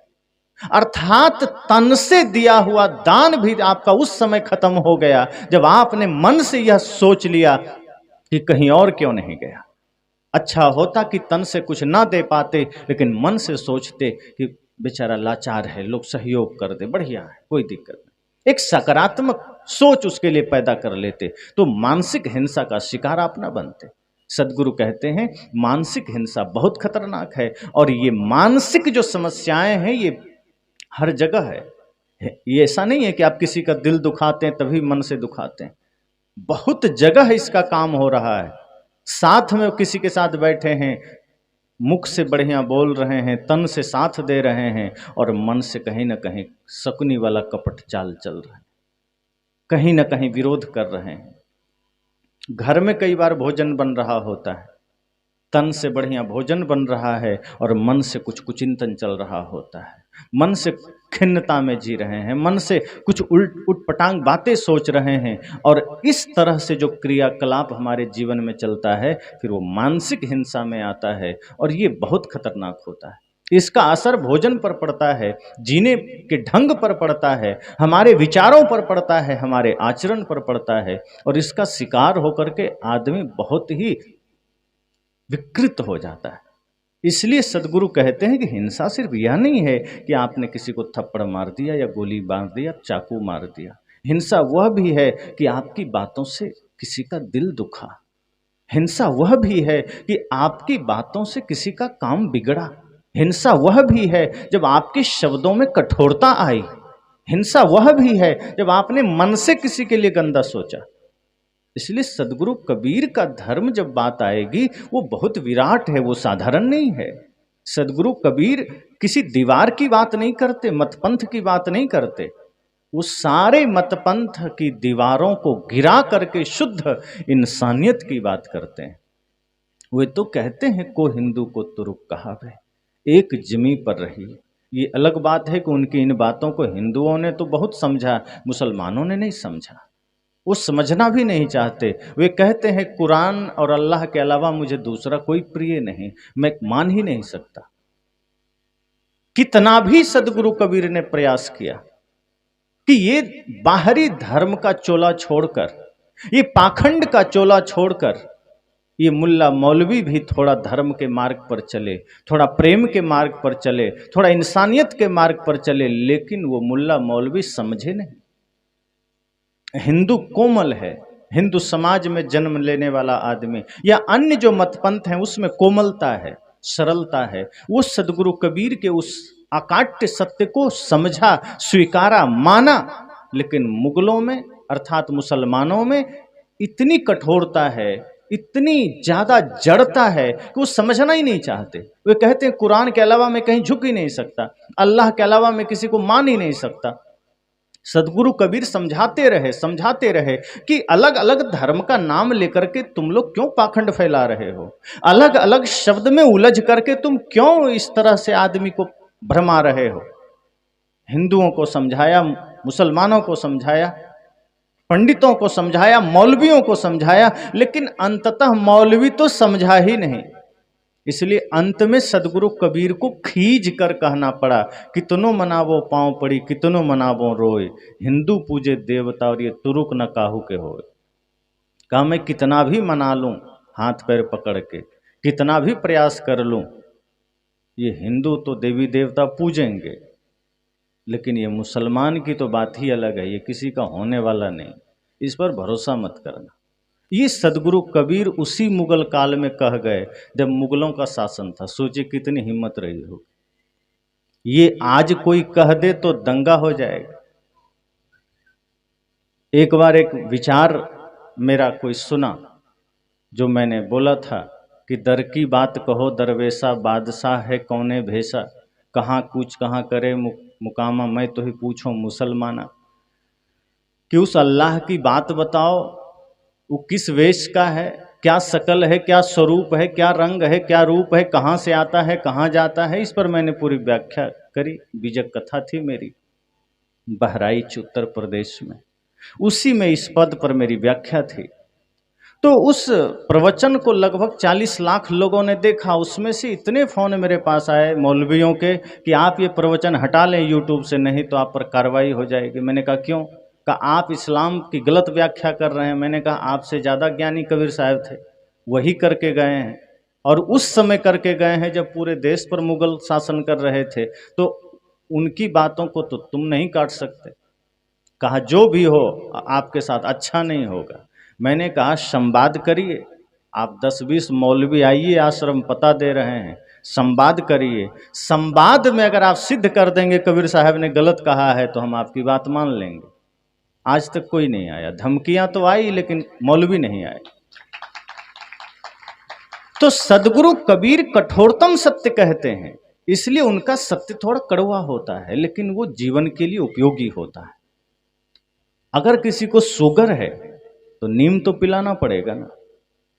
अर्थात तन से दिया हुआ दान भी आपका उस समय खत्म हो गया जब आपने मन से यह सोच लिया कि कहीं और क्यों नहीं गया। अच्छा होता कि तन से कुछ ना दे पाते, लेकिन मन से सोचते कि बेचारा लाचार है, लोग सहयोग कर दे, बढ़िया है, कोई दिक्कत नहीं। एक सकारात्मक सोच उसके लिए पैदा कर लेते तो मानसिक हिंसा का शिकार आप ना बनते। सदगुरु कहते हैं मानसिक हिंसा बहुत खतरनाक है, और ये मानसिक जो समस्याएं हैं ये हर जगह है। ये ऐसा नहीं है कि आप किसी का दिल दुखाते हैं तभी मन से दुखाते हैं, बहुत जगह इसका काम हो रहा है। साथ में किसी के साथ बैठे हैं, मुख से बढ़िया बोल रहे हैं, तन से साथ दे रहे हैं, और मन से कहीं ना कहीं शकुनी वाला कपट चाल चल रहा है, कहीं ना कहीं विरोध कर रहे हैं। घर में कई बार भोजन बन रहा होता है, तन से बढ़िया भोजन बन रहा है और मन से कुछ कुचिंतन चल रहा होता है, मन से खिन्नता में जी रहे हैं, मन से कुछ उटपटांग बातें सोच रहे हैं, और इस तरह से जो क्रियाकलाप हमारे जीवन में चलता है फिर वो मानसिक हिंसा में आता है, और ये बहुत खतरनाक होता है। इसका असर भोजन पर पड़ता है, जीने के ढंग पर पड़ता है, हमारे विचारों पर पड़ता है, हमारे आचरण पर पड़ता है, और इसका शिकार होकर के आदमी बहुत ही विकृत हो जाता है। इसलिए सदगुरु कहते हैं कि हिंसा सिर्फ यह नहीं है कि आपने किसी को थप्पड़ मार दिया या गोली मार दिया, चाकू मार दिया। हिंसा वह भी है कि आपकी बातों से किसी का दिल दुखा। हिंसा वह भी है कि आपकी बातों से किसी का काम बिगड़ा। हिंसा वह भी है जब आपके शब्दों में कठोरता आई। हिंसा वह भी है जब आपने मन से किसी के लिए गंदा सोचा। इसलिए सदगुरु कबीर का धर्म जब बात आएगी वो बहुत विराट है, वो साधारण नहीं है। सदगुरु कबीर किसी दीवार की बात नहीं करते, मतपंथ की बात नहीं करते, वो सारे मतपंथ की दीवारों को गिरा करके शुद्ध इंसानियत की बात करते हैं। वे तो कहते हैं को हिंदू को तुरुक कहावे, एक जिमी पर रही। ये अलग बात है कि उनकी इन बातों को हिंदुओं ने तो बहुत समझा, मुसलमानों ने नहीं समझा, वो समझना भी नहीं चाहते। वे कहते हैं कुरान और अल्लाह के अलावा मुझे दूसरा कोई प्रिय नहीं, मैं मान ही नहीं सकता। कितना भी सदगुरु कबीर ने प्रयास किया कि ये बाहरी धर्म का चोला छोड़कर, ये पाखंड का चोला छोड़कर ये मुल्ला मौलवी भी थोड़ा धर्म के मार्ग पर चले, थोड़ा प्रेम के मार्ग पर चले, थोड़ा इंसानियत के मार्ग पर चले, लेकिन वो मुल्ला मौलवी समझे नहीं। हिंदू कोमल है, हिंदू समाज में जन्म लेने वाला आदमी या अन्य जो मतपंथ हैं उसमें कोमलता है, सरलता है। वो सदगुरु कबीर के उस अकाट्य सत्य को समझा, स्वीकारा, माना, लेकिन मुगलों में अर्थात मुसलमानों में इतनी कठोरता है, इतनी ज्यादा जड़ता है कि वो समझना ही नहीं चाहते। वे कहते हैं कुरान के अलावा मैं कहीं झुक ही नहीं सकता, अल्लाह के अलावा मैं किसी को मान ही नहीं सकता। सदगुरु कबीर समझाते रहे कि अलग अलग धर्म का नाम लेकर के तुम लोग क्यों पाखंड फैला रहे हो, अलग अलग शब्द में उलझ करके तुम क्यों इस तरह से आदमी को भरमा रहे हो। हिंदुओं को समझाया, मुसलमानों को समझाया, पंडितों को समझाया, मौलवियों को समझाया, लेकिन अंततः मौलवी तो समझा ही नहीं। इसलिए अंत में सदगुरु कबीर को खींच कर कहना पड़ा, कितनों मनावो पांव पड़ी, कितनों मनावो रोए, हिंदू पूजे देवता और ये तुरुक न काहू के होए। कहा मैं कितना भी मना लूं हाथ पैर पकड़ के, कितना भी प्रयास कर लूं, ये हिंदू तो देवी देवता पूजेंगे, लेकिन ये मुसलमान की तो बात ही अलग है, ये किसी का होने वाला नहीं, इस पर भरोसा मत करना। ये सदगुरु कबीर उसी मुगल काल में कह गए जब मुगलों का शासन था। सोचिए कितनी हिम्मत रही हो। ये आज कोई कह दे तो दंगा हो जाएगा। एक बार एक विचार मेरा कोई सुना जो मैंने बोला था कि दर की बात कहो दरवेशा, बादशाह है कौने भेषा, कहाँ कूच कहाँ करे मुकामा, मैं तो ही पूछो मुसलमाना। कि उस अल्लाह की बात बताओ, वो किस वेश का है, क्या शकल है, क्या स्वरूप है, क्या रंग है, क्या रूप है, कहाँ से आता है, कहाँ जाता है, इस पर मैंने पूरी व्याख्या करी, बीजक कथा थी मेरी बहराइच उत्तर प्रदेश में, उसी में इस पद पर मेरी व्याख्या थी। तो उस प्रवचन को लगभग 40 लाख लोगों ने देखा। उसमें से इतने फ़ोन मेरे पास आए मौलवियों के कि आप ये प्रवचन हटा लें यूट्यूब से, नहीं तो आप पर कार्रवाई हो जाएगी। मैंने कहा क्यों? कहा आप इस्लाम की गलत व्याख्या कर रहे हैं। मैंने कहा आपसे ज़्यादा ज्ञानी कबीर साहब थे, वही करके गए हैं, और उस समय करके गए हैं जब पूरे देश पर मुगल शासन कर रहे थे, तो उनकी बातों को तो तुम नहीं काट सकते। कहा जो भी हो आपके साथ अच्छा नहीं होगा। मैंने कहा संवाद करिए, आप 10-20 मौलवी आइए, आश्रम पता दे रहे हैं, संवाद करिए। संवाद में अगर आप सिद्ध कर देंगे कबीर साहब ने गलत कहा है तो हम आपकी बात मान लेंगे। आज तक कोई नहीं आया, धमकियां तो आई लेकिन मौलवी नहीं आए। तो सदगुरु कबीर कठोरतम सत्य कहते हैं, इसलिए उनका सत्य थोड़ा कड़वा होता है, लेकिन वो जीवन के लिए उपयोगी होता है। अगर किसी को शुगर है तो नीम तो पिलाना पड़ेगा ना,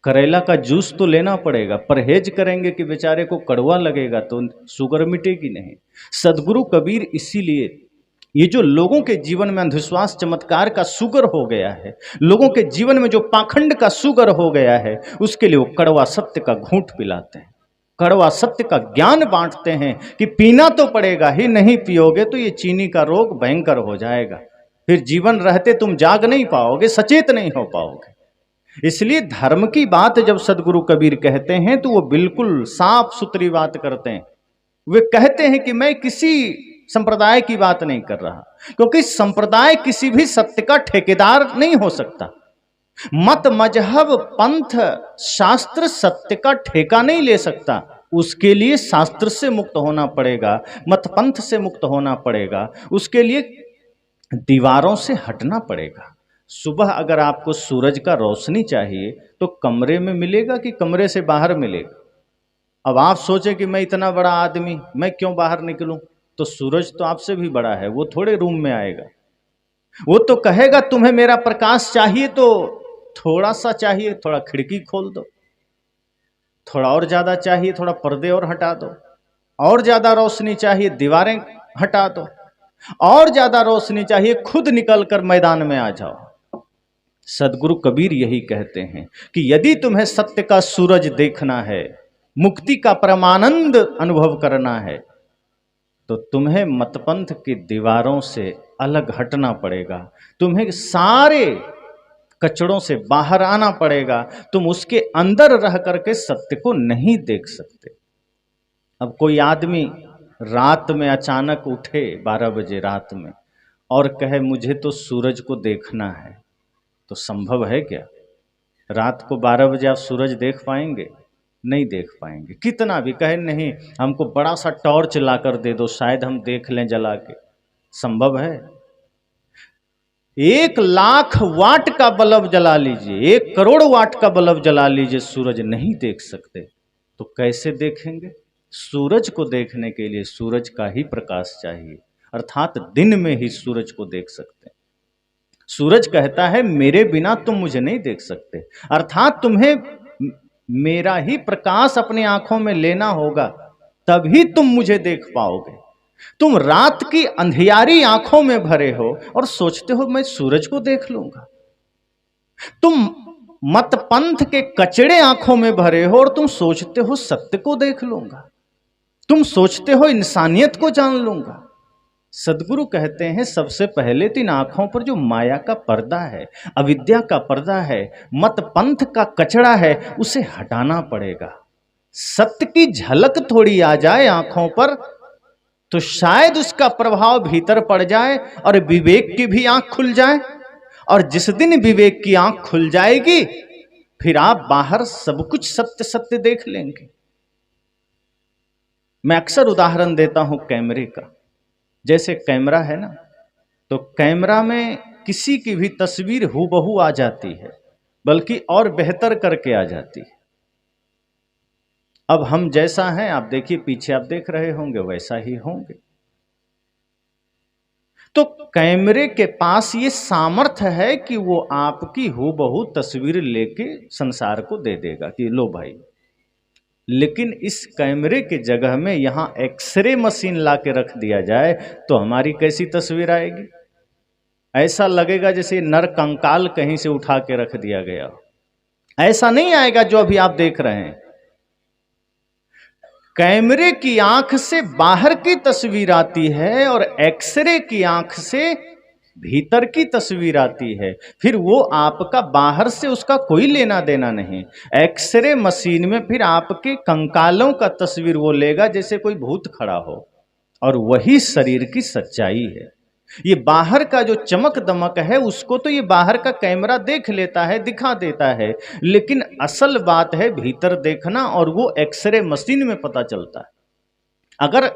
करेला का जूस तो लेना पड़ेगा। परहेज करेंगे कि बेचारे को कड़वा लगेगा तो शुगर मिटेगी नहीं। सदगुरु कबीर इसीलिए ये जो लोगों के जीवन में अंधविश्वास चमत्कार का शुगर हो गया है, लोगों के जीवन में जो पाखंड का शुगर हो गया है, उसके लिए वो कड़वा सत्य का घूंट पिलाते हैं, कड़वा सत्य का ज्ञान बांटते हैं कि पीना तो पड़ेगा ही, नहीं पियोगे तो ये चीनी का रोग भयंकर हो जाएगा, फिर जीवन रहते तुम जाग नहीं पाओगे, सचेत नहीं हो पाओगे। इसलिए धर्म की बात जब सदगुरु कबीर कहते हैं तो वो बिल्कुल साफ सुथरी बात करते हैं। वे कहते हैं कि मैं किसी संप्रदाय की बात नहीं कर रहा, क्योंकि संप्रदाय किसी भी सत्य का ठेकेदार नहीं हो सकता। मत मजहब पंथ शास्त्र सत्य का ठेका नहीं ले सकता, उसके लिए शास्त्र से मुक्त होना पड़ेगा, मत पंथ से मुक्त होना पड़ेगा, उसके लिए दीवारों से हटना पड़ेगा। सुबह अगर आपको सूरज का रोशनी चाहिए तो कमरे में मिलेगा कि कमरे से बाहर मिलेगा? अब आप सोचें कि मैं इतना बड़ा आदमी, मैं क्यों बाहर निकलूं? तो सूरज तो आपसे भी बड़ा है, वो थोड़े रूम में आएगा, वो तो कहेगा तुम्हें मेरा प्रकाश चाहिए तो थोड़ा सा चाहिए, थोड़ा खिड़की खोल दो, थोड़ा और ज्यादा चाहिए, थोड़ा पर्दे और हटा दो, और ज्यादा रोशनी चाहिए, दीवारें हटा दो, और ज्यादा रोशनी चाहिए, खुद निकलकर मैदान में आ जाओ। सदगुरु कबीर यही कहते हैं कि यदि तुम्हें सत्य का सूरज देखना है, मुक्ति का परमानंद अनुभव करना है, तो तुम्हें मतपंथ की दीवारों से अलग हटना पड़ेगा, तुम्हें सारे कचड़ों से बाहर आना पड़ेगा, तुम उसके अंदर रह करके सत्य को नहीं देख सकते। अब कोई आदमी रात में अचानक उठे 12 बजे रात में और कहे मुझे तो सूरज को देखना है, तो संभव है क्या? रात को 12 बजे आप सूरज देख पाएंगे? नहीं देख पाएंगे। कितना भी कहे नहीं हमको बड़ा सा टॉर्च ला कर दे दो, शायद हम देख लें जला के, संभव है? 1,00,000 वाट का बल्ब जला लीजिए, 1 करोड़ वाट का बल्ब जला लीजिए, सूरज नहीं देख सकते, तो कैसे देखेंगे? सूरज को देखने के लिए सूरज का ही प्रकाश चाहिए, अर्थात दिन में ही सूरज को देख सकते हैं। सूरज कहता है मेरे बिना तुम मुझे नहीं देख सकते, अर्थात तुम्हें मेरा ही प्रकाश अपनी आंखों में लेना होगा, तभी तुम मुझे देख पाओगे। तुम रात की अंधियारी आंखों में भरे हो और सोचते हो मैं सूरज को देख लूंगा। तुम मत पंथ के कचड़े आंखों में भरे हो और तुम सोचते हो सत्य को देख लूंगा, तुम सोचते हो इंसानियत को जान लूंगा। सदगुरु कहते हैं सबसे पहले तो इन आंखों पर जो माया का पर्दा है, अविद्या का पर्दा है, मत पंथ का कचड़ा है, उसे हटाना पड़ेगा। सत्य की झलक थोड़ी आ जाए आंखों पर तो शायद उसका प्रभाव भीतर पड़ जाए और विवेक की भी आंख खुल जाए, और जिस दिन विवेक की आंख खुल जाएगी फिर आप बाहर सब कुछ सत्य सत्य देख लेंगे। मैं अक्सर उदाहरण देता हूं कैमरे का। जैसे कैमरा है ना, तो कैमरा में किसी की भी तस्वीर हूबहू आ जाती है, बल्कि और बेहतर करके आ जाती है। अब हम जैसा हैं आप देखिए, पीछे आप देख रहे होंगे वैसा ही होंगे। तो कैमरे के पास ये सामर्थ्य है कि वो आपकी हूबहू तस्वीर लेके संसार को दे देगा कि लो भाई। लेकिन इस कैमरे के जगह में यहां एक्सरे मशीन ला के रख दिया जाए तो हमारी कैसी तस्वीर आएगी? ऐसा लगेगा जैसे नर कंकाल कहीं से उठा के रख दिया गया। ऐसा नहीं आएगा जो अभी आप देख रहे हैं। कैमरे की आंख से बाहर की तस्वीर आती है और एक्सरे की आंख से भीतर की तस्वीर आती है। फिर वो आपका बाहर से उसका कोई लेना देना नहीं। एक्सरे मशीन में फिर आपके कंकालों का तस्वीर वो लेगा जैसे कोई भूत खड़ा हो, और वही शरीर की सच्चाई है। ये बाहर का जो चमक दमक है उसको तो ये बाहर का कैमरा देख लेता है, दिखा देता है, लेकिन असल बात है भीतर देखना, और वो एक्सरे मशीन में पता चलता है। अगर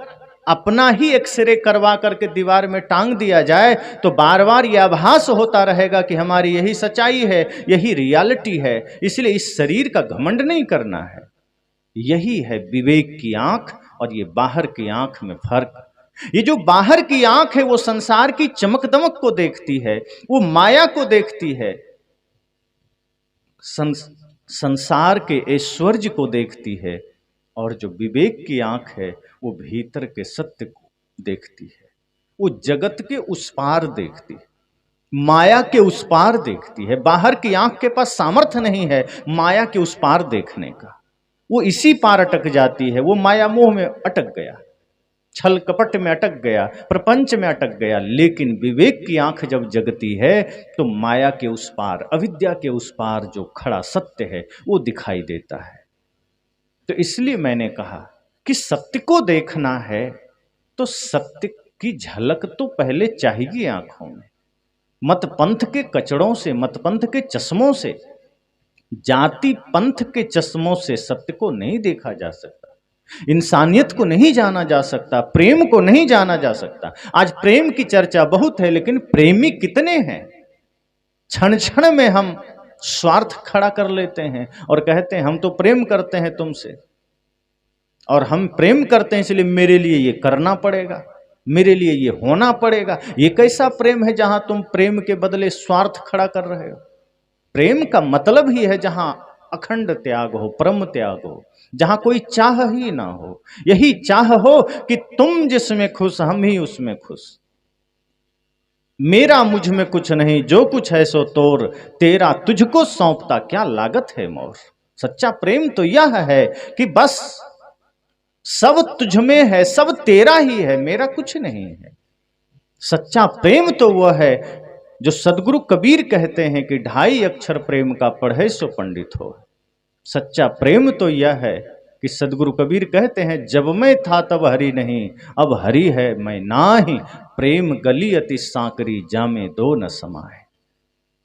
अपना ही एक्सरे करवा करके दीवार में टांग दिया जाए तो बार बार यह आभास होता रहेगा कि हमारी यही सच्चाई है, यही रियलिटी है। इसलिए इस शरीर का घमंड नहीं करना है। यही है विवेक की आंख और ये बाहर की आंख में फर्क। ये जो बाहर की आंख है वो संसार की चमक दमक को देखती है, वो माया को देखती है, संसार के ऐश्वर्य को देखती है। और जो विवेक की आंख है वो भीतर के सत्य को देखती है। वो जगत के उस पार देखती है, माया के उस पार देखती है। बाहर की आंख के पास सामर्थ्य नहीं है माया के उस पार देखने का। वो इसी पार अटक जाती है। वो माया मोह में अटक गया, छल कपट में अटक गया, प्रपंच में अटक गया। लेकिन विवेक की आंख जब जगती है तो माया के उस पार, अविद्या के उस पार जो खड़ा सत्य है वो दिखाई देता है। तो इसलिए मैंने कहा कि सत्य को देखना है तो सत्य की झलक तो पहले चाहिए आंखों में। मत पंथ के कचड़ों से, मत पंथ के चश्मों से, जाति पंथ के चश्मों से सत्य को नहीं देखा जा सकता, इंसानियत को नहीं जाना जा सकता, प्रेम को नहीं जाना जा सकता। आज प्रेम की चर्चा बहुत है, लेकिन प्रेमी कितने हैं? क्षण क्षण में हम स्वार्थ खड़ा कर लेते हैं और कहते हैं हम तो प्रेम करते हैं तुमसे, और हम प्रेम करते हैं इसलिए मेरे लिए ये करना पड़ेगा, मेरे लिए ये होना पड़ेगा। ये कैसा प्रेम है जहां तुम प्रेम के बदले स्वार्थ खड़ा कर रहे हो? प्रेम का मतलब ही है जहां अखंड त्याग हो, परम त्याग हो, जहां कोई चाह ही ना हो। यही चाह हो कि तुम जिसमें खुश हम ही उसमें खुश, मेरा मुझ में कुछ नहीं, जो कुछ है सो तोर, तेरा तुझको सौंपता क्या लागत है मोर। सच्चा प्रेम तो यह है कि बस सब तुझ में है, सब तेरा ही है, मेरा कुछ नहीं है। सच्चा प्रेम तो वह है जो सदगुरु कबीर कहते हैं कि 2.5 अक्षर प्रेम का पढ़े सो पंडित हो। सच्चा प्रेम तो यह है कि सदगुरु कबीर कहते हैं जब मैं था तब हरि नहीं, अब हरि है मैं नाही, प्रेम गली अति सांकरी जामे दो न समाए।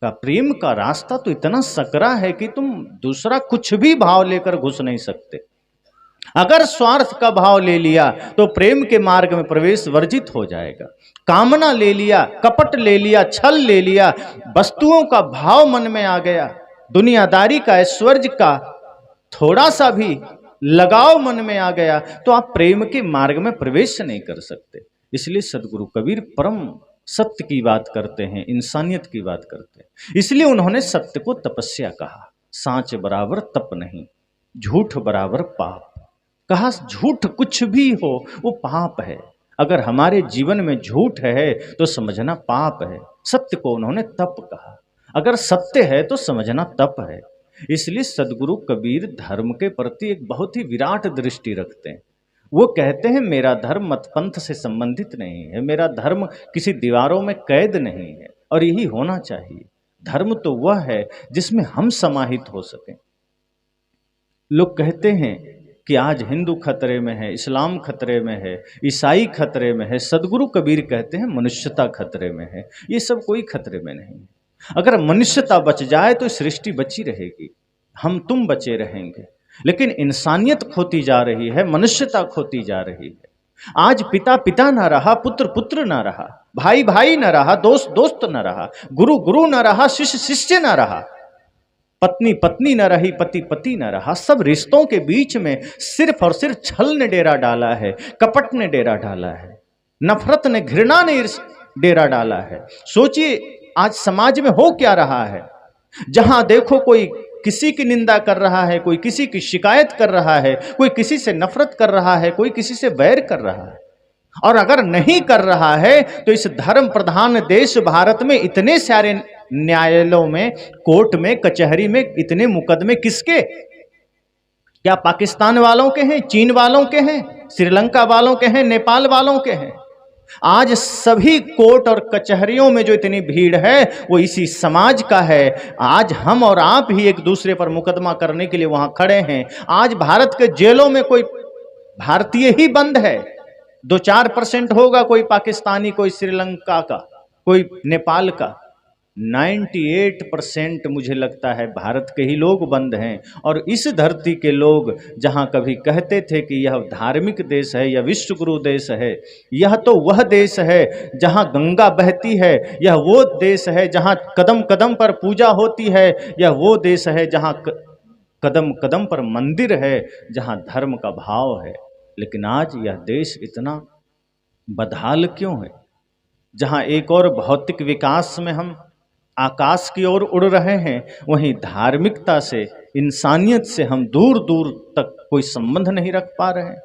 का प्रेम का रास्ता तो इतना सकरा है कि तुम दूसरा कुछ भी भाव लेकर घुस नहीं सकते। अगर स्वार्थ का भाव ले लिया तो प्रेम के मार्ग में प्रवेश वर्जित हो जाएगा। कामना ले लिया, कपट ले लिया, छल ले लिया, वस्तुओं का भाव मन में आ गया, दुनियादारी का, ऐश्वर्य का थोड़ा सा भी लगाव मन में आ गया, तो आप प्रेम के मार्ग में प्रवेश नहीं कर सकते। इसलिए सदगुरु कबीर परम सत्य की बात करते हैं, इंसानियत की बात करते हैं। इसलिए उन्होंने सत्य को तपस्या कहा। सांच बराबर तप नहीं, झूठ बराबर पाप। कहा झूठ कुछ भी हो वो पाप है। अगर हमारे जीवन में झूठ है तो समझना पाप है। सत्य को उन्होंने तप कहा। अगर सत्य है तो समझना तप है। इसलिए सदगुरु कबीर धर्म के प्रति एक बहुत ही विराट दृष्टि रखते हैं। वो कहते हैं मेरा धर्म मतपंथ से संबंधित नहीं है, मेरा धर्म किसी दीवारों में कैद नहीं है, और यही होना चाहिए। धर्म तो वह है जिसमें हम समाहित हो सकें। लोग कहते हैं कि आज हिंदू खतरे में है, इस्लाम खतरे में है, ईसाई खतरे में है। सदगुरु कबीर कहते हैं मनुष्यता खतरे में है। ये सब कोई खतरे में नहीं है। अगर मनुष्यता बच जाए तो सृष्टि बची रहेगी, हम तुम बचे रहेंगे। लेकिन इंसानियत खोती जा रही है, मनुष्यता खोती जा रही है। आज पिता पिता ना रहा, पुत्र पुत्र ना रहा, भाई भाई ना रहा, दोस्त दोस्त ना रहा, गुरु गुरु ना रहा, शिष्य शिष्य ना रहा, पत्नी पत्नी न रही, पति पति न रहा। सब रिश्तों के बीच में सिर्फ और सिर्फ छल ने डेरा डाला है, कपट ने डेरा डाला है, नफरत ने, घृणा ने डेरा डाला है। सोचिए आज समाज में हो क्या रहा है। जहां देखो कोई किसी की निंदा कर रहा है, कोई किसी की शिकायत कर रहा है, कोई किसी से नफरत कर रहा है, कोई किसी से बैर कर रहा है। और अगर नहीं कर रहा है तो इस धर्म प्रधान देश भारत में इतने सारे न्यायालयों में, कोर्ट में, कचहरी में इतने मुकदमे किसके? क्या पाकिस्तान वालों के हैं, चीन वालों के हैं, श्रीलंका वालों के हैं, नेपाल वालों के हैं? आज सभी कोर्ट और कचहरियों में जो इतनी भीड़ है वो इसी समाज का है। आज हम और आप ही एक दूसरे पर मुकदमा करने के लिए वहां खड़े हैं। आज भारत के जेलों में कोई भारतीय ही बंद है, 2-4% होगा कोई पाकिस्तानी, कोई श्रीलंका का, कोई नेपाल का। 98% मुझे लगता है भारत के ही लोग बंद हैं। और इस धरती के लोग जहां कभी कहते थे कि यह धार्मिक देश है, यह विश्व गुरु देश है, यह तो वह देश है जहां गंगा बहती है, यह वो देश है जहां कदम कदम पर पूजा होती है, यह वो देश है जहां कदम कदम पर मंदिर है, जहां धर्म का भाव है। लेकिन आज यह देश इतना बदहाल क्यों है? जहां एक और भौतिक विकास में हम आकाश की ओर उड़ रहे हैं, वहीं धार्मिकता से, इंसानियत से हम दूर दूर तक कोई संबंध नहीं रख पा रहे हैं।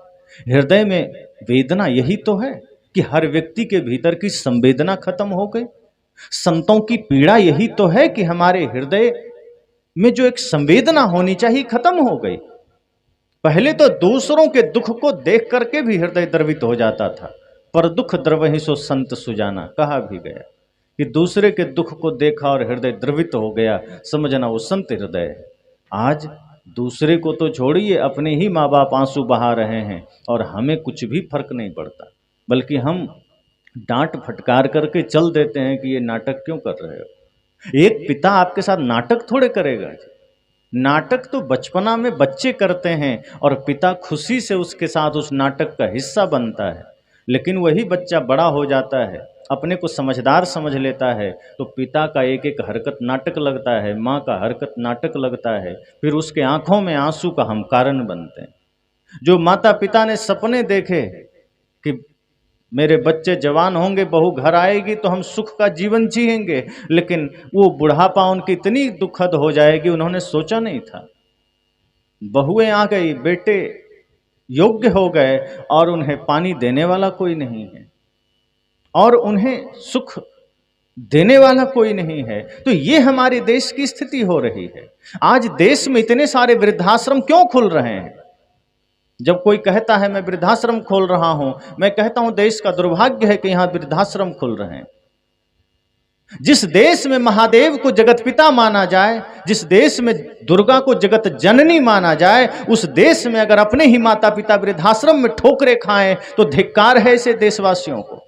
हृदय में वेदना यही तो है कि हर व्यक्ति के भीतर की संवेदना खत्म हो गई। संतों की पीड़ा यही तो है कि हमारे हृदय में जो एक संवेदना होनी चाहिए खत्म हो गई। पहले तो दूसरों के दुख को देख करके भी हृदय द्रवित हो जाता था, पर दुख द्रवहि सो संत सुजाना, कहा भी गया कि दूसरे के दुख को देखा और हृदय द्रवित हो गया, समझना वो संत हृदय है। आज दूसरे को तो छोड़िए, अपने ही माँ बाप आंसू बहा रहे हैं और हमें कुछ भी फर्क नहीं पड़ता, बल्कि हम डांट फटकार करके चल देते हैं कि ये नाटक क्यों कर रहे हो। एक पिता आपके साथ नाटक थोड़े करेगा। नाटक तो बचपना में बच्चे करते हैं और पिता खुशी से उसके साथ उस नाटक का हिस्सा बनता है। लेकिन वही बच्चा बड़ा हो जाता है, अपने को समझदार समझ लेता है, तो पिता का एक एक हरकत नाटक लगता है, माँ का हरकत नाटक लगता है, फिर उसके आंखों में आंसू का हम कारण बनते हैं। जो माता पिता ने सपने देखे कि मेरे बच्चे जवान होंगे, बहू घर आएगी तो हम सुख का जीवन जिएंगे, लेकिन वो बुढ़ापा उनकी इतनी दुखद हो जाएगी, उन्होंने सोचा नहीं था। बहुएं आ गई, बेटे योग्य हो गए और उन्हें पानी देने वाला कोई नहीं है और उन्हें सुख देने वाला कोई नहीं है। तो ये हमारे देश की स्थिति हो रही है। आज देश में इतने सारे वृद्धाश्रम क्यों खुल रहे हैं? जब कोई कहता है मैं वृद्धाश्रम खोल रहा हूं, मैं कहता हूं देश का दुर्भाग्य है कि यहां वृद्धाश्रम खुल रहे हैं। जिस देश में महादेव को जगत पिता माना जाए, जिस देश में दुर्गा को जगत जननी माना जाए, उस देश में अगर अपने ही माता पिता वृद्धाश्रम में ठोकरे खाएं तो धिक्कार है ऐसे देशवासियों को।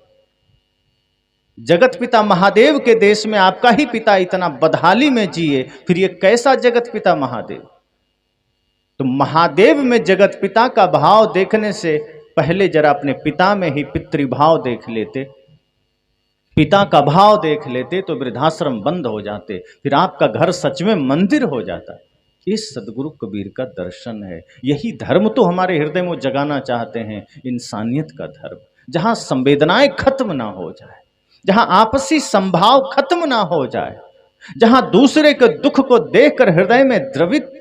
जगत पिता महादेव के देश में आपका ही पिता इतना बदहाली में जिए, फिर ये कैसा जगत पिता महादेव? तो महादेव में जगत पिता का भाव देखने से पहले जरा अपने पिता में ही पितृभाव देख लेते, पिता का भाव देख लेते, तो वृद्धाश्रम बंद हो जाते, फिर आपका घर सच में मंदिर हो जाता। इस सदगुरु कबीर का दर्शन है। यही धर्म तो हमारे हृदय में जगाना चाहते हैं, इंसानियत का धर्म, जहां संवेदनाएं खत्म ना हो जाए, जहां आपसी संभाव खत्म ना हो जाए, जहां दूसरे के दुख को देखकर हृदय में द्रवित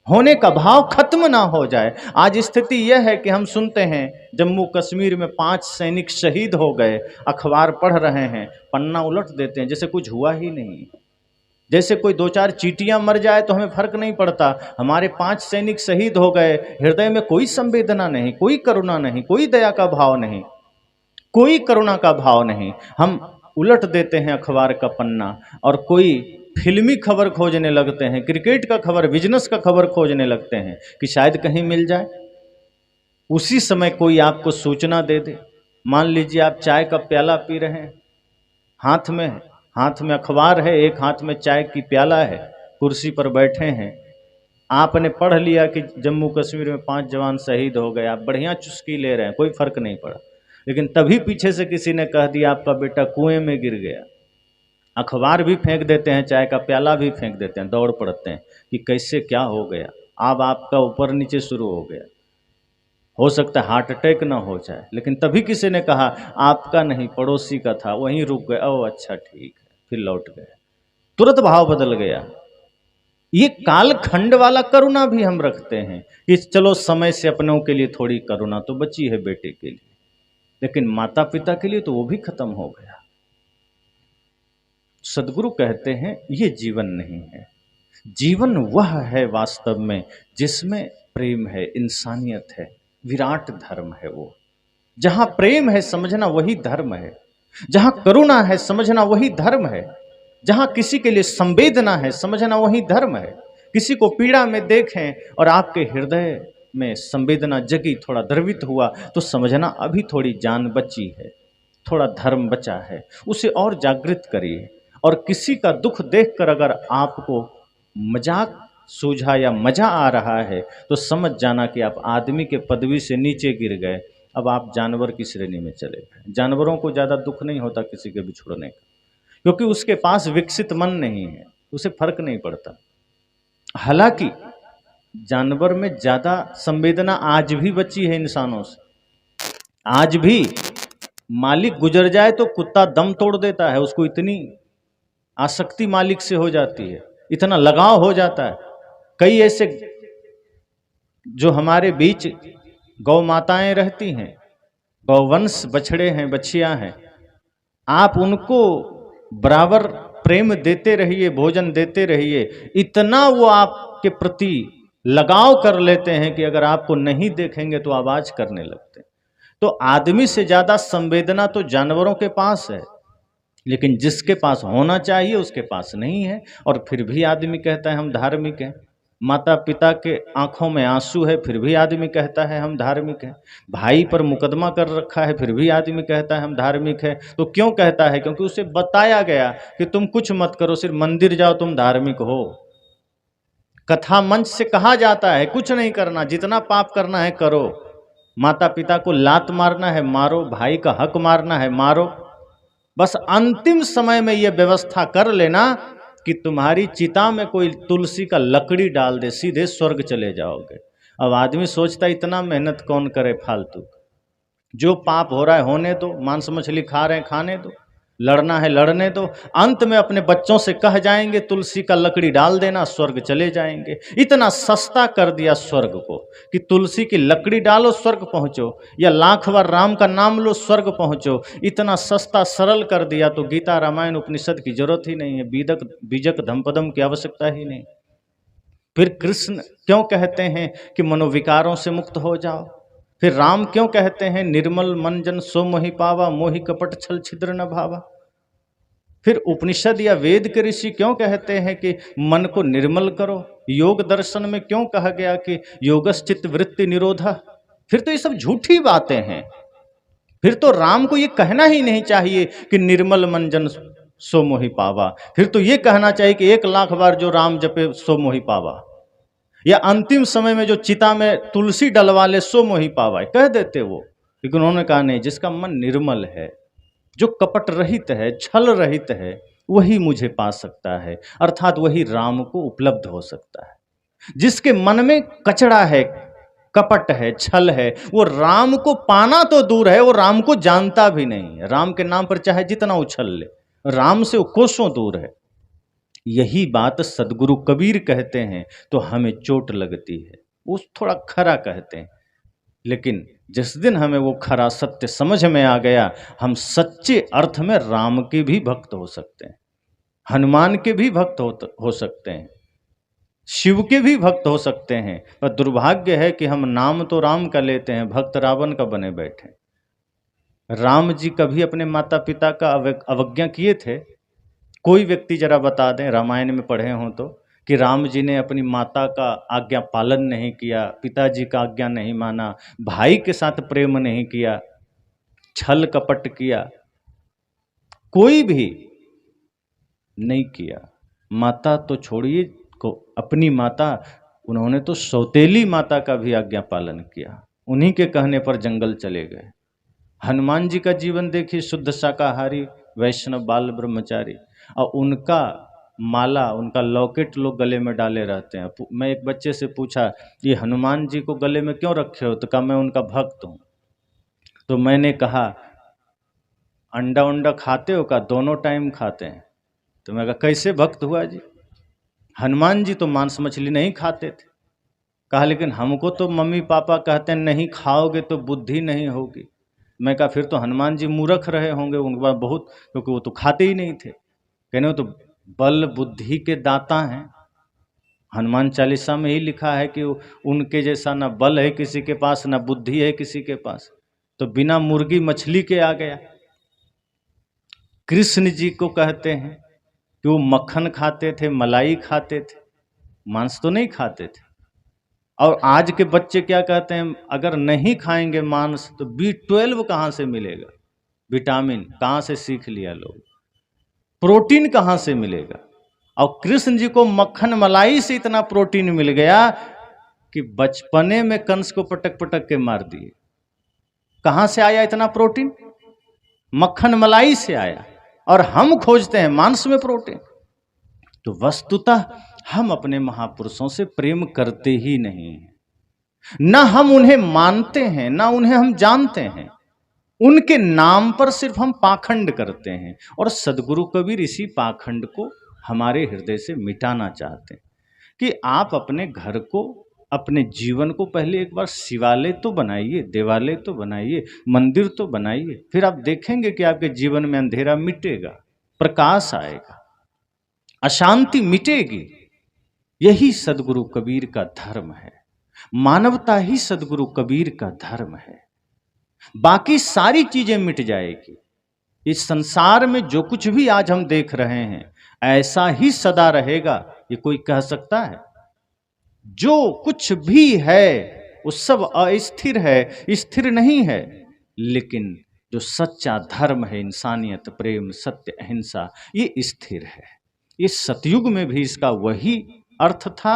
होने का भाव खत्म ना हो जाए। आज स्थिति यह है कि हम सुनते हैं जम्मू कश्मीर में 5 सैनिक शहीद हो गए, अखबार पढ़ रहे हैं, पन्ना उलट देते हैं जैसे कुछ हुआ ही नहीं, जैसे कोई 2-4 चींटियां मर जाए तो हमें फर्क नहीं पड़ता। हमारे 5 सैनिक शहीद हो गए, हृदय में कोई संवेदना नहीं, कोई करुणा नहीं, कोई दया का भाव नहीं, कोई करुणा का भाव नहीं। हम उलट देते हैं अखबार का पन्ना और कोई फिल्मी खबर खोजने लगते हैं, क्रिकेट का खबर, बिजनेस का खबर खोजने लगते हैं कि शायद कहीं मिल जाए। उसी समय कोई आपको सूचना दे दे। मान लीजिए आप चाय का प्याला पी रहे हैं, हाथ में अखबार है, एक हाथ में चाय की प्याला है, कुर्सी पर बैठे हैं, आपने पढ़ लिया कि जम्मू कश्मीर में 5 जवान शहीद हो गए, आप बढ़िया चुस्की ले रहे हैं, कोई फर्क नहीं पड़ा। लेकिन तभी पीछे से किसी ने कह दिया आपका बेटा कुएं में गिर गया, अखबार भी फेंक देते हैं, चाय का प्याला भी फेंक देते हैं, दौड़ पड़ते हैं कि कैसे क्या हो गया। अब आपका ऊपर नीचे शुरू हो गया, हो सकता है हार्ट अटैक ना हो जाए, लेकिन तभी किसी ने कहा आपका नहीं पड़ोसी का था, वहीं रुक गए, ओ अच्छा ठीक है, फिर लौट गए, तुरंत भाव बदल गया। ये कालखंड वाला करुणा भी हम रखते हैं कि चलो समय से अपनों के लिए थोड़ी करुणा तो बची है बेटे के लिए, लेकिन माता पिता के लिए तो वो भी खत्म हो गया। सदगुरु कहते हैं ये जीवन नहीं है। जीवन वह है वास्तव में जिसमें प्रेम है, इंसानियत है, विराट धर्म है। वो जहां प्रेम है समझना वही धर्म है, जहां करुणा है समझना वही धर्म है, जहां किसी के लिए संवेदना है समझना वही धर्म है। किसी को पीड़ा में देखें और आपके हृदय में संवेदना जगी, थोड़ा द्रवित हुआ, तो समझना अभी थोड़ी जान बची है, थोड़ा धर्म बचा है, उसे और जागृत करिए। और किसी का दुख देखकर अगर आपको मजाक सूझा या मजा आ रहा है तो समझ जाना कि आप आदमी के पदवी से नीचे गिर गए, अब आप जानवर की श्रेणी में चले गए। जानवरों को ज़्यादा दुख नहीं होता किसी के बिछुड़ने का, क्योंकि उसके पास विकसित मन नहीं है, उसे फर्क नहीं पड़ता। हालांकि जानवर में ज़्यादा संवेदना आज भी बची है इंसानों से। आज भी मालिक गुजर जाए तो कुत्ता दम तोड़ देता है, उसको इतनी आसक्ति मालिक से हो जाती है, इतना लगाव हो जाता है। कई ऐसे जो हमारे बीच गौ माताएं रहती हैं, गौवंश बछड़े हैं, बछियां हैं, आप उनको बराबर प्रेम देते रहिए, भोजन देते रहिए, इतना वो आपके प्रति लगाव कर लेते हैं कि अगर आपको नहीं देखेंगे तो आवाज करने लगते हैं। तो आदमी से ज्यादा संवेदना तो जानवरों के पास है, लेकिन जिसके पास होना चाहिए उसके पास नहीं है। और फिर भी आदमी कहता है हम धार्मिक हैं। माता पिता के आंखों में आंसू है, फिर भी आदमी कहता है हम धार्मिक हैं। भाई पर मुकदमा कर रखा है, फिर भी आदमी कहता है हम धार्मिक है। तो क्यों कहता है? क्योंकि उसे बताया गया कि तुम कुछ मत करो, सिर्फ मंदिर जाओ, तुम धार्मिक हो। कथा मंच से कहा जाता है कुछ नहीं करना, जितना पाप करना है करो। माता पिता को लात मारना है मारो, भाई का हक मारना है मारो, बस अंतिम समय में यह व्यवस्था कर लेना कि तुम्हारी चिता में कोई तुलसी का लकड़ी डाल दे, सीधे स्वर्ग चले जाओगे। अब आदमी सोचता है इतना मेहनत कौन करे फालतू, जो पाप हो रहा है होने दो, मांस मछली खा रहे हैं खाने दो, लड़ना है लड़ने दो। अंत में अपने बच्चों से कह जाएंगे तुलसी का लकड़ी डाल देना, स्वर्ग चले जाएंगे। इतना सस्ता कर दिया स्वर्ग को कि तुलसी की लकड़ी डालो स्वर्ग पहुंचो, या लाख बार राम का नाम लो स्वर्ग पहुंचो। इतना सस्ता सरल कर दिया तो गीता रामायण उपनिषद की जरूरत ही नहीं है, बीदक बीजक धमपदम की आवश्यकता ही नहीं। फिर कृष्ण क्यों कहते हैं कि मनोविकारों से मुक्त हो जाओ? फिर राम क्यों कहते हैं निर्मल मन जन सो मोहि पावा, मोहि कपट छल छिद्र न भावा? फिर उपनिषद या वेद के ऋषि क्यों कहते हैं कि मन को निर्मल करो? योग दर्शन में क्यों कहा गया कि योगश्चित्त वृत्ति निरोधा? फिर तो ये सब झूठी बातें हैं। फिर तो राम को ये कहना ही नहीं चाहिए कि निर्मल मन जन सो मोहि पावा। फिर तो ये कहना चाहिए कि 1,00,000 बार जो राम जपे सो मोहि पावा, या अंतिम समय में जो चिता में तुलसी डलवा ले सो मोहि पावा, कह देते वो। लेकिन उन्होंने कहा नहीं, जिसका मन निर्मल है, जो कपट रहित है, छल रहित है, वही मुझे पा सकता है, अर्थात वही राम को उपलब्ध हो सकता है। जिसके मन में कचड़ा है, कपट है, छल है, वो राम को पाना तो दूर है, वो राम को जानता भी नहीं है। राम के नाम पर चाहे जितना उछल ले, राम से वो कोसों दूर है। यही बात सदगुरु कबीर कहते हैं तो हमें चोट लगती है, वो थोड़ा खरा कहते हैं। लेकिन जिस दिन हमें वो खरा सत्य समझ में आ गया, हम सच्चे अर्थ में राम के भी भक्त हो सकते हैं, हनुमान के भी भक्त हो सकते हैं, शिव के भी भक्त हो सकते हैं। पर दुर्भाग्य है कि हम नाम तो राम का लेते हैं, भक्त रावण का बने बैठे। राम जी कभी अपने माता पिता का अवज्ञा किए थे? कोई व्यक्ति जरा बता दें, रामायण में पढ़े हों तो, कि राम जी ने अपनी माता का आज्ञा पालन नहीं किया, पिताजी का आज्ञा नहीं माना, भाई के साथ प्रेम नहीं किया, छल कपट किया? कोई भी नहीं किया। माता तो छोड़िए को, अपनी माता, उन्होंने तो सौतेली माता का भी आज्ञा पालन किया, उन्हीं के कहने पर जंगल चले गए। हनुमान जी का जीवन देखिए, शुद्ध शाकाहारी, वैष्णव, बाल ब्रह्मचारी, और उनका माला, उनका लॉकेट लोग गले में डाले रहते हैं। मैं एक बच्चे से पूछा, ये हनुमान जी को गले में क्यों रखे हो? तो कहा मैं उनका भक्त हूँ। तो मैंने कहा अंडा उंडा खाते हो? का दोनों टाइम खाते हैं। तो मैं कहा कैसे भक्त हुआ जी? हनुमान जी तो मांस मछली नहीं खाते थे। कहा लेकिन हमको तो मम्मी पापा कहते हैं नहीं खाओगे तो बुद्धि नहीं होगी। मैं कहा फिर तो हनुमान जी मूर्ख रहे होंगे, उनके पास बहुत, क्योंकि वो तो खाते ही नहीं थे। कहने वो तो बल बुद्धि के दाता हैं। हनुमान चालीसा में ही लिखा है कि उनके जैसा ना बल है किसी के पास, ना बुद्धि है किसी के पास, तो बिना मुर्गी मछली के आ गया। कृष्ण जी को कहते हैं कि वो मक्खन खाते थे, मलाई खाते थे, मांस तो नहीं खाते थे। और आज के बच्चे क्या कहते हैं, अगर नहीं खाएंगे मांस तो B12 कहाँ से मिलेगा, विटामिन कहाँ से सीख लिया लोग, प्रोटीन कहाँ से मिलेगा। और कृष्ण जी को मक्खन मलाई से इतना प्रोटीन मिल गया कि बचपने में कंस को पटक पटक के मार दिए। कहां से आया इतना प्रोटीन? मक्खन मलाई से आया। और हम खोजते हैं मांस में प्रोटीन। तो वस्तुतः हम अपने महापुरुषों से प्रेम करते ही नहीं हैं, ना हम उन्हें मानते हैं, ना उन्हें हम जानते हैं। उनके नाम पर सिर्फ हम पाखंड करते हैं। और सदगुरु कबीर इसी पाखंड को हमारे हृदय से मिटाना चाहते हैं कि आप अपने घर को, अपने जीवन को पहले एक बार शिवालय तो बनाइए, देवालय तो बनाइए, मंदिर तो बनाइए। फिर आप देखेंगे कि आपके जीवन में अंधेरा मिटेगा, प्रकाश आएगा, अशांति मिटेगी। यही सदगुरु कबीर का धर्म है। मानवता ही सदगुरु कबीर का धर्म है। बाकी सारी चीजें मिट जाएगी। इस संसार में जो कुछ भी आज हम देख रहे हैं ऐसा ही सदा रहेगा, ये कोई कह सकता है? जो कुछ भी है वो सब अस्थिर है, स्थिर नहीं है। लेकिन जो सच्चा धर्म है, इंसानियत, प्रेम, सत्य, अहिंसा, ये स्थिर है। ये सतयुग में भी इसका वही अर्थ था,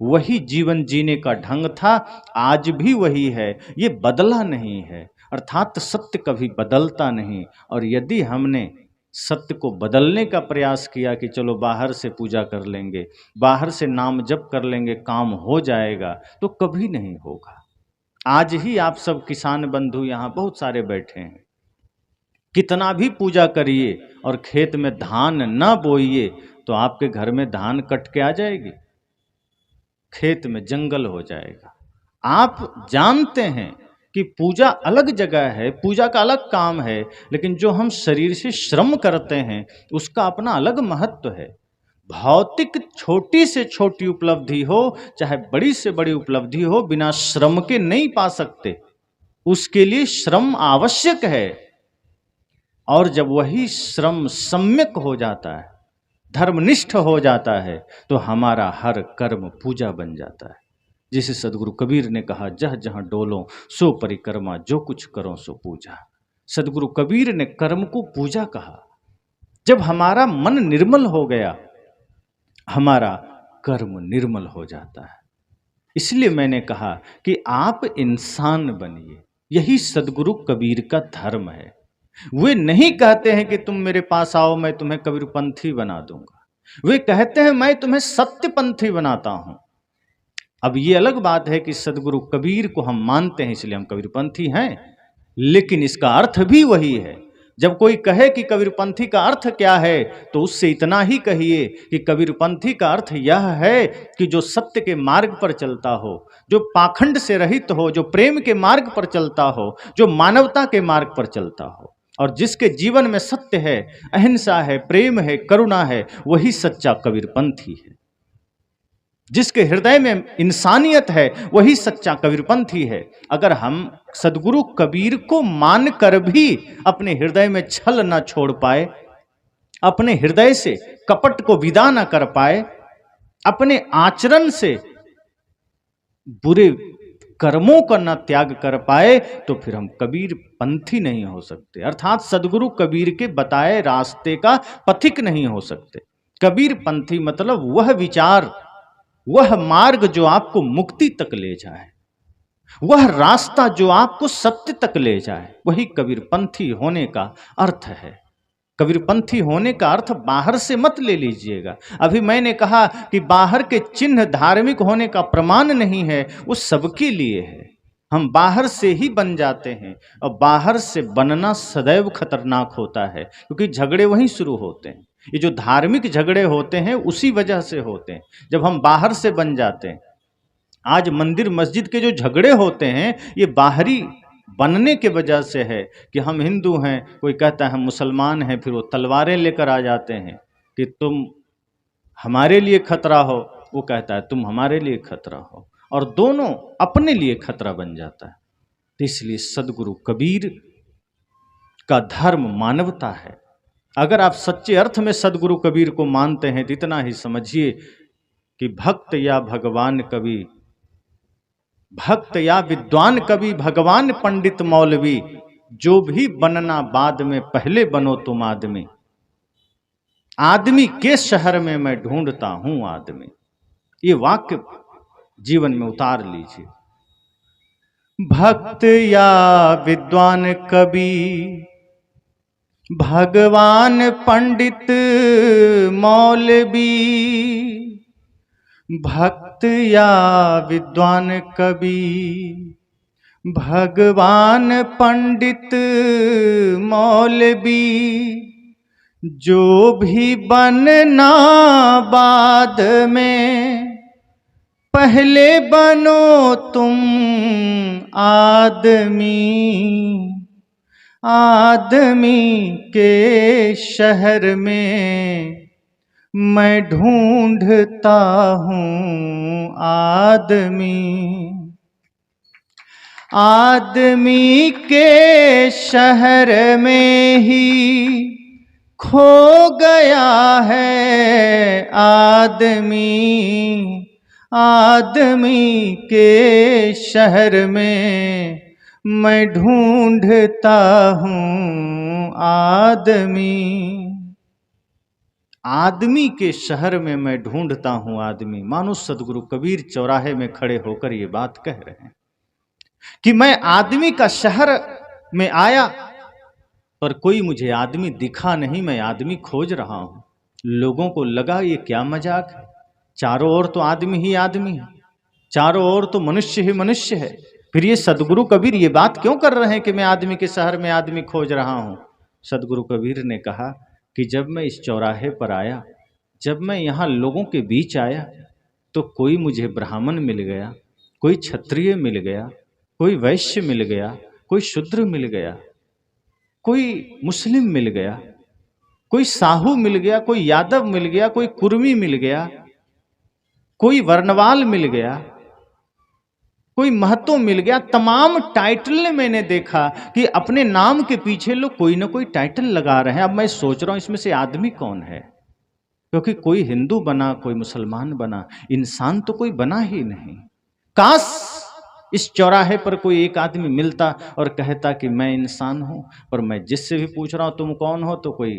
वही जीवन जीने का ढंग था, आज भी वही है, ये बदला नहीं है। अर्थात सत्य कभी बदलता नहीं। और यदि हमने सत्य को बदलने का प्रयास किया कि चलो बाहर से पूजा कर लेंगे, बाहर से नाम जप कर लेंगे, काम हो जाएगा, तो कभी नहीं होगा। आज ही आप सब किसान बंधु यहाँ बहुत सारे बैठे हैं, कितना भी पूजा करिए और खेत में धान न बोइए तो आपके घर में धान कट के आ जाएगी, खेत में जंगल हो जाएगा। आप जानते हैं कि पूजा अलग जगह है, पूजा का अलग काम है, लेकिन जो हम शरीर से श्रम करते हैं उसका अपना अलग महत्व है। भौतिक छोटी से छोटी उपलब्धि हो चाहे बड़ी से बड़ी उपलब्धि हो, बिना श्रम के नहीं पा सकते, उसके लिए श्रम आवश्यक है। और जब वही श्रम सम्यक हो जाता है, धर्मनिष्ठ हो जाता है, तो हमारा हर कर्म पूजा बन जाता है। जिसे सदगुरु कबीर ने कहा, जह जहां डोलो सो परिक्रमा, जो कुछ करो सो पूजा। सदगुरु कबीर ने कर्म को पूजा कहा। जब हमारा मन निर्मल हो गया, हमारा कर्म निर्मल हो जाता है। इसलिए मैंने कहा कि आप इंसान बनिए, यही सदगुरु कबीर का धर्म है। वे नहीं कहते हैं कि तुम मेरे पास आओ मैं तुम्हें कबीरपंथी बना दूंगा, वे कहते हैं मैं तुम्हें सत्यपंथी बनाता हूं। अब ये अलग बात है कि सदगुरु कबीर को हम मानते हैं इसलिए हम कबीरपंथी हैं, लेकिन इसका अर्थ भी वही है। जब कोई कहे कि कबीरपंथी का अर्थ क्या है, तो उससे इतना ही कहिए कि कबीरपंथी का अर्थ यह है कि जो सत्य के मार्ग पर चलता हो, जो पाखंड से रहित हो, जो प्रेम के मार्ग पर चलता हो, जो मानवता के मार्ग पर चलता हो, और जिसके जीवन में सत्य है, अहिंसा है, प्रेम है, करुणा है, वही सच्चा कबीरपंथी है। जिसके हृदय में इंसानियत है वही सच्चा कबीरपंथी है। अगर हम सदगुरु कबीर को मानकर भी अपने हृदय में छल न छोड़ पाए, अपने हृदय से कपट को विदा न कर पाए, अपने आचरण से बुरे कर्मों का न त्याग कर पाए, तो फिर हम कबीर पंथी नहीं हो सकते, अर्थात सदगुरु कबीर के बताए रास्ते का पथिक नहीं हो सकते। कबीर पंथी मतलब वह विचार, वह मार्ग जो आपको मुक्ति तक ले जाए, वह रास्ता जो आपको सत्य तक ले जाए, वही कबीरपंथी होने का अर्थ है। कबीरपंथी होने का अर्थ बाहर से मत ले लीजिएगा। अभी मैंने कहा कि बाहर के चिन्ह धार्मिक होने का प्रमाण नहीं है, वो सबके लिए है। हम बाहर से ही बन जाते हैं, और बाहर से बनना सदैव खतरनाक होता है, क्योंकि झगड़े वहीं शुरू होते हैं। ये जो धार्मिक झगड़े होते हैं उसी वजह से होते हैं, जब हम बाहर से बन जाते हैं। आज मंदिर मस्जिद के जो झगड़े होते हैं ये बाहरी बनने के वजह से है कि हम हिंदू हैं, कोई कहता है हम मुसलमान हैं, फिर वो तलवारें लेकर आ जाते हैं कि तुम हमारे लिए खतरा हो, वो कहता है तुम हमारे लिए खतरा हो, और दोनों अपने लिए खतरा बन जाता है। तो इसलिए सदगुरु कबीर का धर्म मानवता है। अगर आप सच्चे अर्थ में सदगुरु कबीर को मानते हैं तो इतना ही समझिए कि भक्त या भगवान कवि, भक्त या विद्वान कवि, भगवान पंडित मौलवी, जो भी बनना बाद में, पहले बनो तुम आदमी। आदमी के शहर में मैं ढूंढता हूं आदमी। ये वाक्य जीवन में उतार लीजिए। भक्त या विद्वान कवि, भगवान पंडित मौलवी। भक्त या विद्वान कवि, भगवान पंडित मौलवी, जो भी बनना बाद में, पहले बनो तुम आदमी। आदमी के शहर में मैं ढूंढता हूँ आदमी। आदमी के शहर में ही खो गया है आदमी। आदमी के शहर में मैं ढूंढता हूँ आदमी। आदमी के शहर में मैं ढूंढता हूँ आदमी। मानो सदगुरु कबीर चौराहे में खड़े होकर ये बात कह रहे हैं कि मैं आदमी का शहर में आया, पर कोई मुझे आदमी दिखा नहीं, मैं आदमी खोज रहा हूं। लोगों को लगा ये क्या मजाक है, चारों ओर तो आदमी ही आदमी है, चारों ओर तो मनुष्य ही मनुष्य है, फिर ये सदगुरु कबीर ये बात क्यों कर रहे हैं कि मैं आदमी के शहर में आदमी खोज रहा हूं। सदगुरु कबीर ने कहा कि जब मैं इस चौराहे पर आया, जब मैं यहाँ लोगों के बीच आया, तो कोई मुझे ब्राह्मण मिल गया, कोई क्षत्रिय मिल गया, कोई वैश्य मिल गया, कोई शूद्र मिल गया, कोई मुस्लिम मिल गया, कोई साहू मिल गया, कोई यादव मिल गया, कोई कुर्मी मिल गया, कोई वर्णवाल मिल गया, कोई महतो मिल गया। तमाम टाइटल मैंने देखा कि अपने नाम के पीछे लोग कोई ना कोई टाइटल लगा रहे हैं। अब मैं सोच रहा हूं इसमें से आदमी कौन है, क्योंकि कोई हिंदू बना, कोई मुसलमान बना, इंसान तो कोई बना ही नहीं। काश इस चौराहे पर कोई एक आदमी मिलता और कहता कि मैं इंसान हूं, और मैं जिससे भी पूछ रहा हूं तुम कौन हो, तो कोई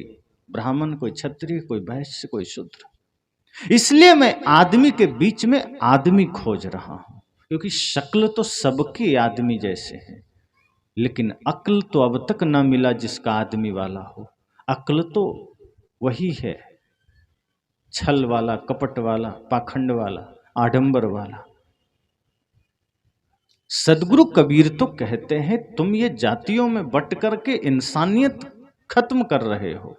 ब्राह्मण, कोई क्षत्रिय, कोई वैश्य, कोई शूद्र। इसलिए मैं आदमी के बीच में आदमी खोज रहा हूं, क्योंकि शक्ल तो सबकी आदमी जैसे है, लेकिन अक्ल तो अब तक न मिला जिसका आदमी वाला हो। अक्ल तो वही है, छल वाला, कपट वाला, पाखंड वाला, आडंबर वाला। सदगुरु कबीर तो कहते हैं तुम ये जातियों में बट करके इंसानियत खत्म कर रहे हो।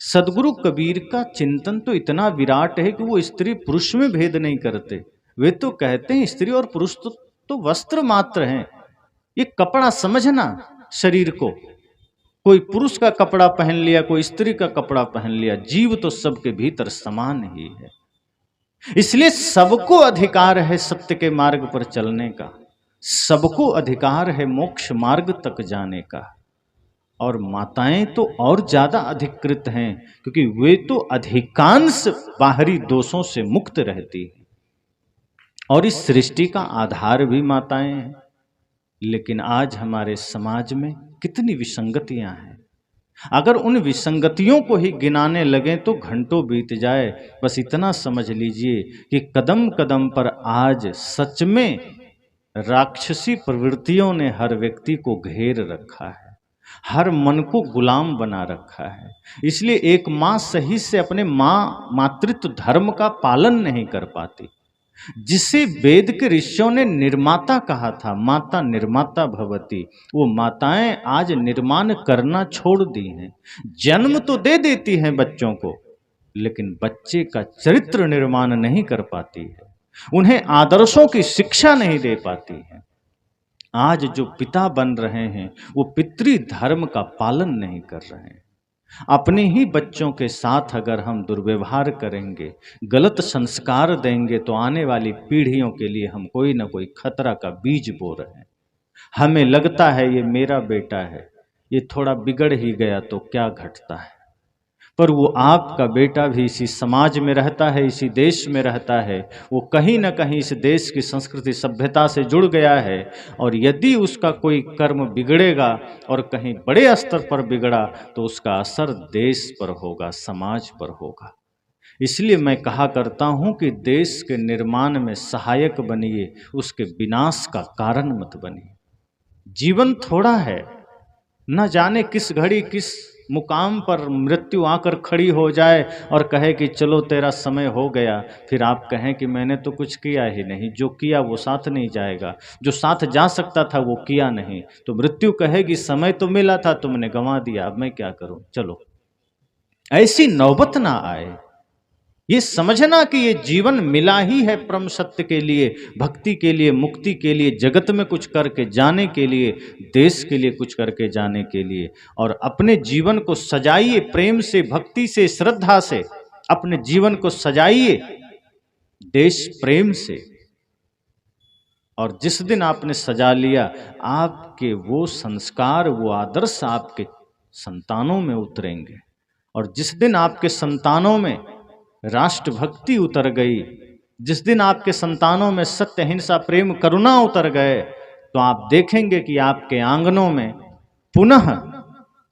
सदगुरु कबीर का चिंतन तो इतना विराट है कि वो स्त्री पुरुष में भेद नहीं करते। वे तो कहते हैं स्त्री और पुरुष तो वस्त्र मात्र हैं, ये कपड़ा समझना शरीर को। कोई पुरुष का कपड़ा पहन लिया, कोई स्त्री का कपड़ा पहन लिया, जीव तो सबके भीतर समान ही है। इसलिए सबको अधिकार है सत्य के मार्ग पर चलने का, सबको अधिकार है मोक्ष मार्ग तक जाने का। और माताएं तो और ज्यादा अधिकृत हैं, क्योंकि वे तो अधिकांश बाहरी दोषों से मुक्त रहती हैं, और इस सृष्टि का आधार भी माताएं हैं। लेकिन आज हमारे समाज में कितनी विसंगतियां हैं। अगर उन विसंगतियों को ही गिनाने लगे तो घंटों बीत जाए। बस इतना समझ लीजिए कि कदम कदम पर आज सच में राक्षसी प्रवृत्तियों ने हर व्यक्ति को घेर रखा है, हर मन को गुलाम बना रखा है। इसलिए एक माँ सही से अपने मातृत्व धर्म का पालन नहीं कर पाती, जिसे वेद के ऋषियों ने निर्माता कहा था, माता निर्माता भवती। वो माताएं आज निर्माण करना छोड़ दी हैं। जन्म तो दे देती हैं बच्चों को, लेकिन बच्चे का चरित्र निर्माण नहीं कर पाती है, उन्हें आदर्शों की शिक्षा नहीं दे पाती है। आज जो पिता बन रहे हैं वो पितृ धर्म का पालन नहीं कर रहे हैं। अपने ही बच्चों के साथ अगर हम दुर्व्यवहार करेंगे, गलत संस्कार देंगे, तो आने वाली पीढ़ियों के लिए हम कोई ना कोई खतरा का बीज बो रहे हैं। हमें लगता है ये मेरा बेटा है, ये थोड़ा बिगड़ ही गया तो क्या घटता है, पर वो आपका बेटा भी इसी समाज में रहता है, इसी देश में रहता है, वो कहीं ना कहीं इस देश की संस्कृति सभ्यता से जुड़ गया है। और यदि उसका कोई कर्म बिगड़ेगा और कहीं बड़े स्तर पर बिगड़ा तो उसका असर देश पर होगा, समाज पर होगा। इसलिए मैं कहा करता हूं कि देश के निर्माण में सहायक बनिए, उसके विनाश का कारण मत बनिए। जीवन थोड़ा है, न जाने किस घड़ी किस मुकाम पर मृत्यु आकर खड़ी हो जाए और कहे कि चलो तेरा समय हो गया, फिर आप कहें कि मैंने तो कुछ किया ही नहीं, जो किया वो साथ नहीं जाएगा, जो साथ जा सकता था वो किया नहीं, तो मृत्यु कहेगी समय तो मिला था, तुमने गंवा दिया, अब मैं क्या करूं, चलो। ऐसी नौबत ना आए। ये समझना कि ये जीवन मिला ही है परम सत्य के लिए, भक्ति के लिए, मुक्ति के लिए, जगत में कुछ करके जाने के लिए, देश के लिए कुछ करके जाने के लिए। और अपने जीवन को सजाइए प्रेम से, भक्ति से, श्रद्धा से। अपने जीवन को सजाइए देश प्रेम से। और जिस दिन आपने सजा लिया, आपके वो संस्कार, वो आदर्श आपके संतानों में उतरेंगे। और जिस दिन आपके संतानों में राष्ट्रभक्ति उतर गई, जिस दिन आपके संतानों में सत्य, हिंसा, प्रेम, करुणा उतर गए, तो आप देखेंगे कि आपके आंगनों में पुनः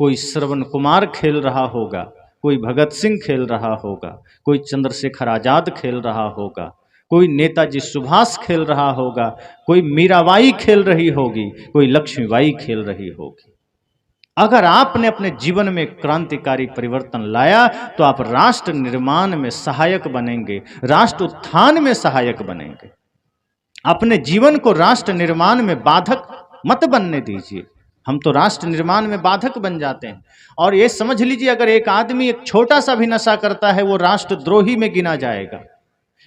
कोई श्रवण कुमार खेल रहा होगा, कोई भगत सिंह खेल रहा होगा, कोई चंद्रशेखर आजाद खेल रहा होगा, कोई नेताजी सुभाष खेल रहा होगा, कोई मीराबाई खेल रही होगी, कोई लक्ष्मीबाई खेल रही होगी। अगर आपने अपने जीवन में क्रांतिकारी परिवर्तन लाया तो आप राष्ट्र निर्माण में सहायक बनेंगे, राष्ट्र उत्थान में सहायक बनेंगे। अपने जीवन को राष्ट्र निर्माण में बाधक मत बनने दीजिए। हम तो राष्ट्र निर्माण में बाधक बन जाते हैं। और ये समझ लीजिए, अगर एक आदमी एक छोटा सा भी नशा करता है वो राष्ट्रद्रोही में गिना जाएगा,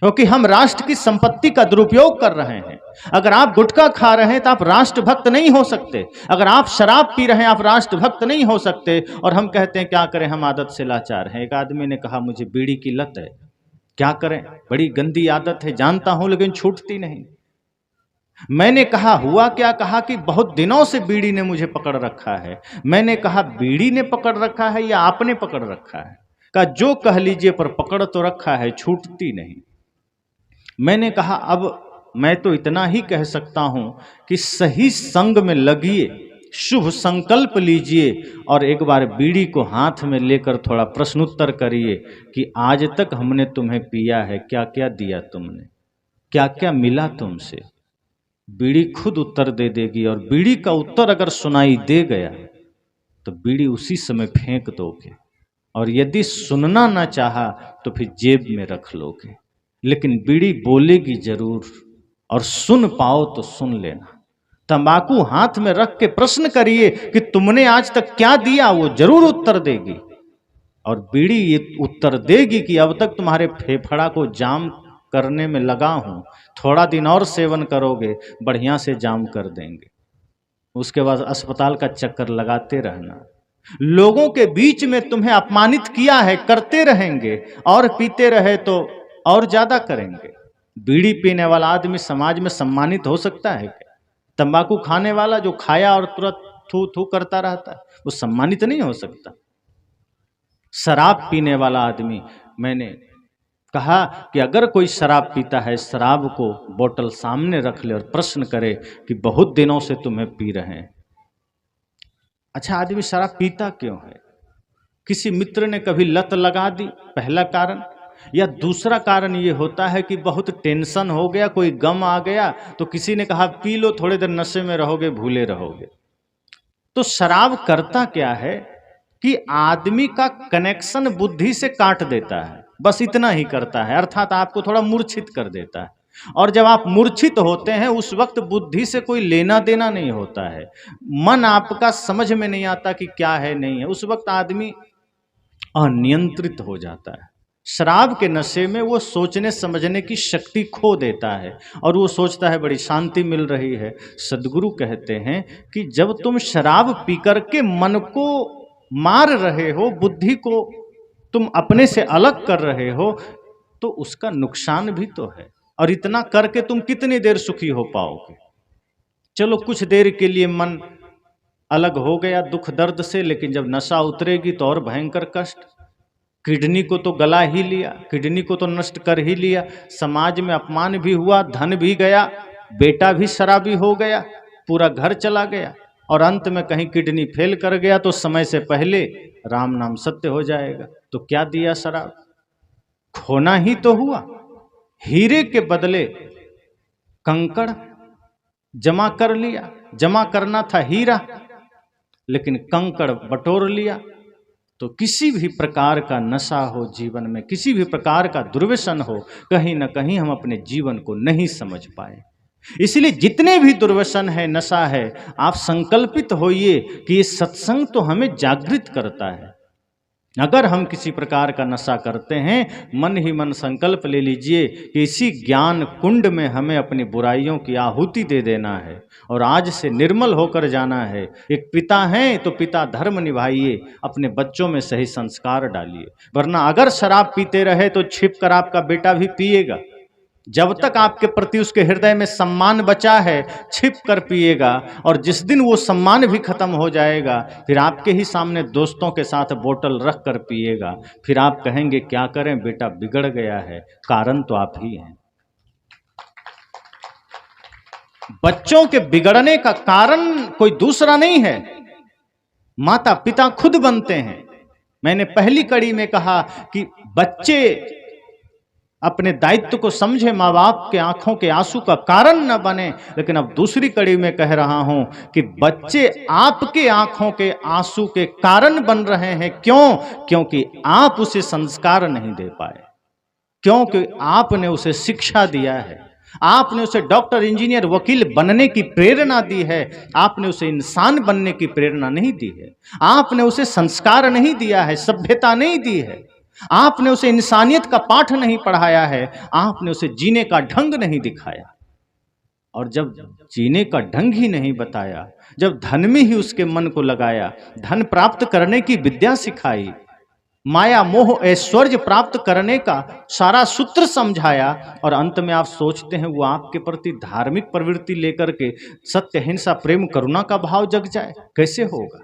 क्योंकि हम राष्ट्र की संपत्ति का दुरुपयोग कर रहे हैं। अगर आप गुटखा खा रहे हैं तो आप राष्ट्रभक्त नहीं हो सकते। अगर आप शराब पी रहे हैं आप राष्ट्रभक्त नहीं हो सकते। और हम कहते हैं क्या करें, हम आदत से लाचार हैं। एक आदमी ने कहा मुझे बीड़ी की लत है, क्या करें, बड़ी गंदी आदत है, जानता हूं लेकिन छूटती नहीं। मैंने कहा हुआ क्या, कहा कि बहुत दिनों से बीड़ी ने मुझे पकड़ रखा है। मैंने कहा बीड़ी ने पकड़ रखा है या आपने पकड़ रखा है? कहा जो कह लीजिए, पर पकड़ तो रखा है, छूटती नहीं। मैंने कहा अब मैं तो इतना ही कह सकता हूं कि सही संग में लगिए, शुभ संकल्प लीजिए और एक बार बीड़ी को हाथ में लेकर थोड़ा प्रश्नोत्तर करिए कि आज तक हमने तुम्हें पिया है, क्या क्या दिया तुमने, क्या क्या मिला तुमसे। बीड़ी खुद उत्तर दे देगी। और बीड़ी का उत्तर अगर सुनाई दे गया तो बीड़ी उसी समय फेंक दोगे। और यदि सुनना ना चाहा तो फिर जेब में रख लोगे। लेकिन बीड़ी बोलेगी जरूर, और सुन पाओ तो सुन लेना। तंबाकू हाथ में रख के प्रश्न करिए कि तुमने आज तक क्या दिया, वो जरूर उत्तर देगी। और बीड़ी ये उत्तर देगी कि अब तक तुम्हारे फेफड़ा को जाम करने में लगा हूं, थोड़ा दिन और सेवन करोगे बढ़िया से जाम कर देंगे। उसके बाद अस्पताल का चक्कर लगाते रहना। लोगों के बीच में तुम्हें अपमानित किया है, करते रहेंगे, और पीते रहे तो और ज्यादा करेंगे। बीड़ी पीने वाला आदमी समाज में सम्मानित हो सकता है क्या? तंबाकू खाने वाला जो खाया और तुरंत थू थू करता रहता है वो सम्मानित नहीं हो सकता। शराब पीने वाला आदमी, मैंने कहा कि अगर कोई शराब पीता है, शराब को बोतल सामने रख ले और प्रश्न करे कि बहुत दिनों से तुम्हें पी रहे हैं। अच्छा, आदमी शराब पीता क्यों है? किसी मित्र ने कभी लत लगा दी, पहला कारण। या दूसरा कारण ये होता है कि बहुत टेंशन हो गया, कोई गम आ गया, तो किसी ने कहा पी लो, थोड़ी देर नशे में रहोगे, भूले रहोगे। तो शराब करता क्या है कि आदमी का कनेक्शन बुद्धि से काट देता है, बस इतना ही करता है, अर्थात आपको थोड़ा मूर्छित कर देता है। और जब आप मूर्छित होते हैं उस वक्त बुद्धि से कोई लेना देना नहीं होता है, मन आपका समझ में नहीं आता कि क्या है नहीं है। उस वक्त आदमी अनियंत्रित हो जाता है। शराब के नशे में वो सोचने समझने की शक्ति खो देता है और वो सोचता है बड़ी शांति मिल रही है। सद्गुरु कहते हैं कि जब तुम शराब पी करके मन को मार रहे हो, बुद्धि को तुम अपने से अलग कर रहे हो, तो उसका नुकसान भी तो है। और इतना करके तुम कितनी देर सुखी हो पाओगे? चलो कुछ देर के लिए मन अलग हो गया दुख दर्द से, लेकिन जब नशा उतरेगी तो और भयंकर कष्ट। किडनी को तो गला ही लिया, किडनी को तो नष्ट कर ही लिया, समाज में अपमान भी हुआ, धन भी गया, बेटा भी शराबी हो गया, पूरा घर चला गया, और अंत में कहीं किडनी फेल कर गया तो समय से पहले राम नाम सत्य हो जाएगा। तो क्या दिया शराब? खोना ही तो हुआ। हीरे के बदले कंकड़ जमा कर लिया, जमा करना था हीरा, लेकिन कंकड़ बटोर लिया। तो किसी भी प्रकार का नशा हो जीवन में, किसी भी प्रकार का दुर्व्यसन हो, कहीं ना कहीं हम अपने जीवन को नहीं समझ पाए। इसलिए जितने भी दुर्व्यसन है, नशा है, आप संकल्पित होइए कि ये सत्संग तो हमें जागृत करता है। अगर हम किसी प्रकार का नशा करते हैं, मन ही मन संकल्प ले लीजिए कि इसी ज्ञान कुंड में हमें अपनी बुराइयों की आहुति दे देना है और आज से निर्मल होकर जाना है। एक पिता हैं तो पिता धर्म निभाइए, अपने बच्चों में सही संस्कार डालिए, वरना अगर शराब पीते रहे तो छिप कर आपका बेटा भी पिएगा। जब तक आपके प्रति उसके हृदय में सम्मान बचा है, छिप कर पिएगा, और जिस दिन वो सम्मान भी खत्म हो जाएगा, फिर आपके ही सामने दोस्तों के साथ बोतल रख कर पिएगा। फिर आप कहेंगे क्या करें, बेटा बिगड़ गया है, कारण तो आप ही हैं। बच्चों के बिगड़ने का कारण कोई दूसरा नहीं है, माता पिता खुद बनते हैं। मैंने पहली कड़ी में कहा कि बच्चे अपने दायित्व को समझे, माँ बाप के आंखों के आंसू का कारण न बने। लेकिन अब दूसरी कड़ी में कह रहा हूं कि बच्चे आपके आंखों के आंसू के कारण बन रहे हैं। क्यों? क्योंकि आप उसे संस्कार नहीं दे पाए, क्योंकि आपने उसे शिक्षा दिया है, आपने उसे डॉक्टर इंजीनियर वकील बनने की प्रेरणा दी है, आपने उसे इंसान बनने की प्रेरणा नहीं दी है, आपने उसे संस्कार नहीं दिया है, सभ्यता नहीं दी है, आपने उसे इंसानियत का पाठ नहीं पढ़ाया है, आपने उसे जीने का ढंग नहीं दिखाया। और जब जीने का ढंग ही नहीं बताया, जब धन में ही उसके मन को लगाया, धन प्राप्त करने की विद्या सिखाई, माया मोह ऐश्वर्य प्राप्त करने का सारा सूत्र समझाया, और अंत में आप सोचते हैं वो आपके प्रति धार्मिक प्रवृत्ति लेकर के सत्य हिंसा प्रेम करुणा का भाव जग जाए? कैसे होगा?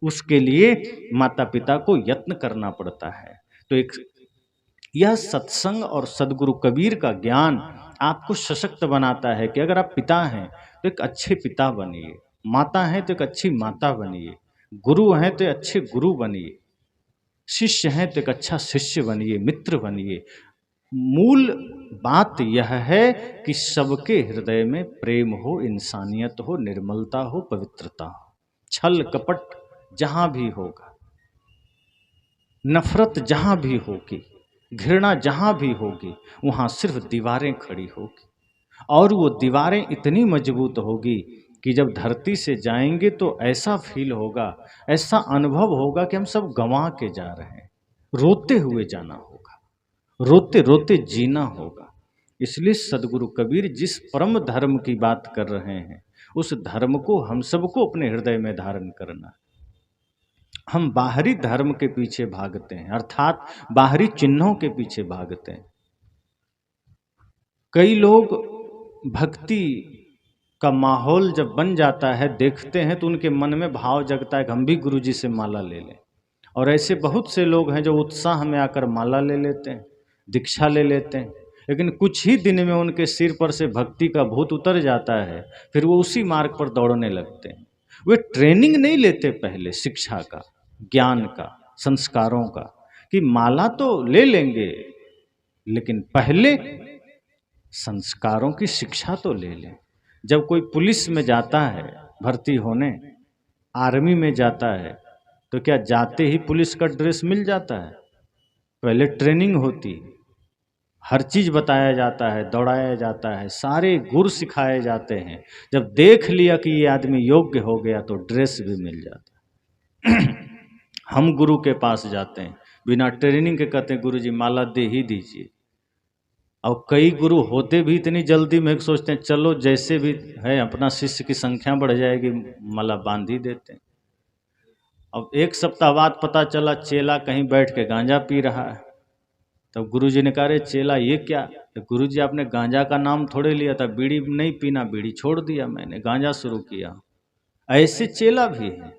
उसके लिए माता पिता को यत्न करना पड़ता है। तो एक यह सत्संग और सदगुरु कबीर का ज्ञान आपको सशक्त बनाता है कि अगर आप पिता हैं तो एक अच्छे पिता बनिए, माता हैं तो एक अच्छी माता बनिए, गुरु हैं तो अच्छे गुरु बनिए, शिष्य हैं तो एक अच्छा शिष्य बनिए, मित्र बनिए। मूल बात यह है कि सबके हृदय में प्रेम हो, इंसानियत हो, निर्मलता हो, पवित्रता हो। छल कपट जहां भी होगा, नफरत जहां भी होगी, घृणा जहां भी होगी, वहां सिर्फ दीवारें खड़ी होगी, और वो दीवारें इतनी मजबूत होगी कि जब धरती से जाएंगे तो ऐसा फील होगा, ऐसा अनुभव होगा कि हम सब गंवा के जा रहे हैं। रोते हुए जाना होगा, रोते रोते जीना होगा। इसलिए सदगुरु कबीर जिस परम धर्म की बात कर रहे हैं, उस धर्म को हम सबको अपने हृदय में धारण करना। हम बाहरी धर्म के पीछे भागते हैं, अर्थात बाहरी चिन्हों के पीछे भागते हैं। कई लोग भक्ति का माहौल जब बन जाता है, देखते हैं तो उनके मन में भाव जगता है कि हम भी गुरुजी से माला ले लें। और ऐसे बहुत से लोग हैं जो उत्साह में आकर माला ले लेते हैं, दीक्षा ले लेते हैं, लेकिन कुछ ही दिन में उनके सिर पर से भक्ति का भूत उतर जाता है, फिर वो उसी मार्ग पर दौड़ने लगते हैं। वे ट्रेनिंग नहीं लेते पहले शिक्षा का, ज्ञान का, संस्कारों का, कि माला तो ले लेंगे लेकिन पहले संस्कारों की शिक्षा तो ले लें। जब कोई पुलिस में जाता है भर्ती होने, आर्मी में जाता है, तो क्या जाते ही पुलिस का ड्रेस मिल जाता है? पहले ट्रेनिंग होती है, हर चीज़ बताया जाता है, दौड़ाया जाता है, सारे गुर सिखाए जाते हैं। जब देख लिया कि ये आदमी योग्य हो गया तो ड्रेस भी मिल जाता है। हम गुरु के पास जाते हैं, बिना ट्रेनिंग के कहते हैं गुरुजी माला दे ही दीजिए। और कई गुरु होते भी इतनी जल्दी में सोचते हैं चलो जैसे भी है अपना शिष्य की संख्या बढ़ जाएगी माला बांध ही देते हैं। अब एक सप्ताह बाद पता चला चेला कहीं बैठ के गांजा पी रहा है। तब गुरुजी ने कहा रे चेला ये क्या? तो गुरुजी आपने गांजा का नाम थोड़े लिया था, बीड़ी नहीं पीना, बीड़ी छोड़ दिया मैंने, गांजा शुरू किया। ऐसे चेला भी है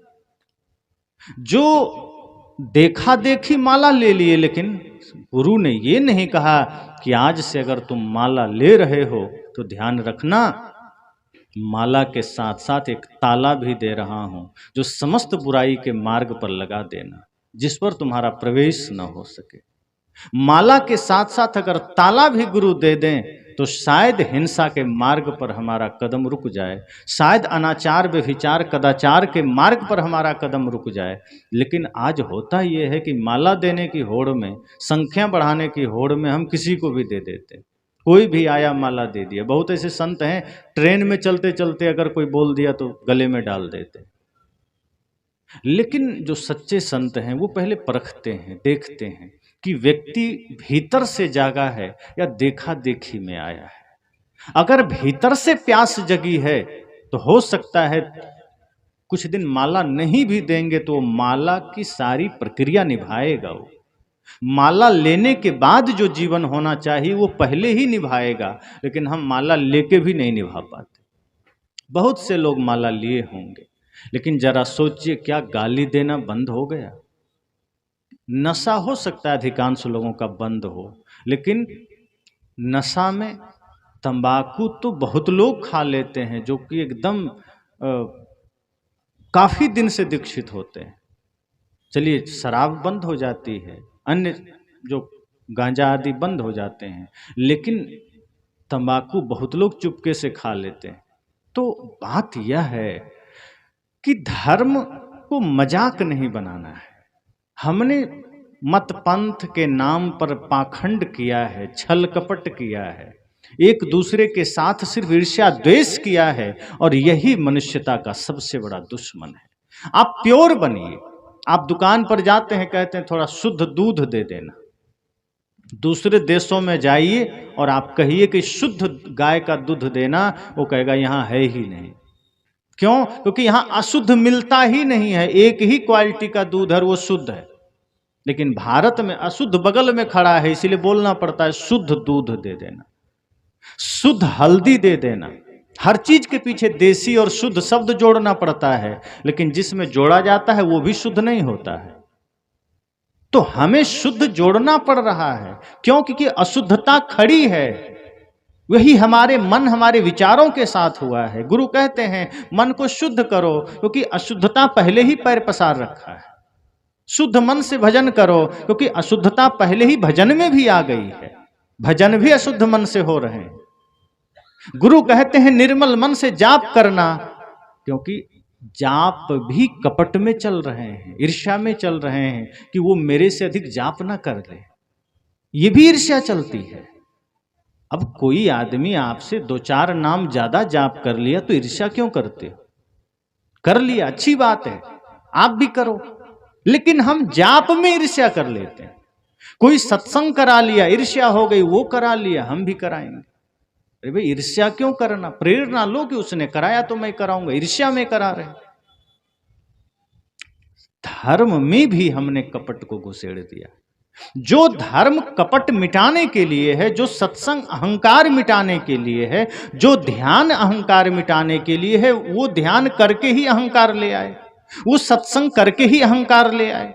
जो देखा देखी माला ले लिए, लेकिन गुरु ने ये नहीं कहा कि आज से अगर तुम माला ले रहे हो तो ध्यान रखना माला के साथ साथ एक ताला भी दे रहा हूं जो समस्त बुराई के मार्ग पर लगा देना, जिस पर तुम्हारा प्रवेश न हो सके। माला के साथ साथ अगर ताला भी गुरु दे दें तो शायद हिंसा के मार्ग पर हमारा कदम रुक जाए, शायद अनाचार व्यभिचार कदाचार के मार्ग पर हमारा कदम रुक जाए। लेकिन आज होता यह है कि माला देने की होड़ में, संख्या बढ़ाने की होड़ में हम किसी को भी दे देते, कोई भी आया माला दे दिया। बहुत ऐसे संत हैं ट्रेन में चलते चलते अगर कोई बोल दिया तो गले में डाल देते। लेकिन जो सच्चे संत हैं वो पहले परखते हैं, देखते हैं कि व्यक्ति भीतर से जागा है या देखा देखी में आया है। अगर भीतर से प्यास जगी है तो हो सकता है कुछ दिन माला नहीं भी देंगे तो माला की सारी प्रक्रिया निभाएगा। वो माला लेने के बाद जो जीवन होना चाहिए वो पहले ही निभाएगा, लेकिन हम माला लेके भी नहीं निभा पाते। बहुत से लोग माला लिए होंगे, लेकिन जरा सोचिए क्या गाली देना बंद हो गया? नशा हो सकता है अधिकांश लोगों का बंद हो, लेकिन नशा में तंबाकू तो बहुत लोग खा लेते हैं जो कि एकदम काफी दिन से दीक्षित होते हैं। चलिए शराब बंद हो जाती है, अन्य जो गांजा आदि बंद हो जाते हैं, लेकिन तंबाकू बहुत लोग चुपके से खा लेते हैं। तो बात यह है कि धर्म को मजाक नहीं बनाना है। हमने मत पंथ के नाम पर पाखंड किया है, छल कपट किया है, एक दूसरे के साथ सिर्फ ईर्ष्या द्वेष किया है, और यही मनुष्यता का सबसे बड़ा दुश्मन है। आप प्योर बनिए। आप दुकान पर जाते हैं, कहते हैं थोड़ा शुद्ध दूध दे देना। दूसरे देशों में जाइए और आप कहिए कि शुद्ध गाय का दूध देना, वो कहेगा यहाँ है ही नहीं। क्यों? क्योंकि यहाँ अशुद्ध मिलता ही नहीं है, एक ही क्वालिटी का दूध है, वो शुद्ध है। लेकिन भारत में अशुद्ध बगल में खड़ा है, इसीलिए बोलना पड़ता है शुद्ध दूध दे देना, शुद्ध हल्दी दे देना। हर चीज के पीछे देसी और शुद्ध शब्द जोड़ना पड़ता है, लेकिन जिसमें जोड़ा जाता है वो भी शुद्ध नहीं होता है। तो हमें शुद्ध जोड़ना पड़ रहा है। क्यों? क्योंकि अशुद्धता खड़ी है, वही हमारे मन हमारे विचारों के साथ हुआ है। गुरु कहते हैं मन को शुद्ध करो, क्योंकि अशुद्धता पहले ही पैर पसार रखा है। शुद्ध मन से भजन करो, क्योंकि अशुद्धता पहले ही भजन में भी आ गई है, भजन भी अशुद्ध मन से हो रहे हैं। गुरु कहते हैं निर्मल मन से जाप करना, क्योंकि जाप भी कपट में चल रहे हैं, ईर्ष्या में चल रहे हैं कि वो मेरे से अधिक जाप ना कर ले, ये भी ईर्ष्या चलती है। अब कोई आदमी आपसे 2-4 नाम ज्यादा जाप कर लिया तो ईर्ष्या क्यों करते हो? कर लिया अच्छी बात है, आप भी करो, लेकिन हम जाप में ईर्ष्या कर लेते हैं। कोई सत्संग करा लिया, ईर्ष्या हो गई, वो करा लिया, हम भी कराएंगे। अरे भाई ईर्ष्या क्यों करना? प्रेरणा लो कि उसने कराया तो मैं कराऊंगा, ईर्ष्या में करा रहे। धर्म में भी हमने कपट को घुसेड़ दिया। जो धर्म कपट मिटाने के लिए है, जो सत्संग अहंकार मिटाने के लिए है, जो ध्यान अहंकार मिटाने के लिए है, वो ध्यान करके ही अहंकार ले आए, वो सत्संग करके ही अहंकार ले आए।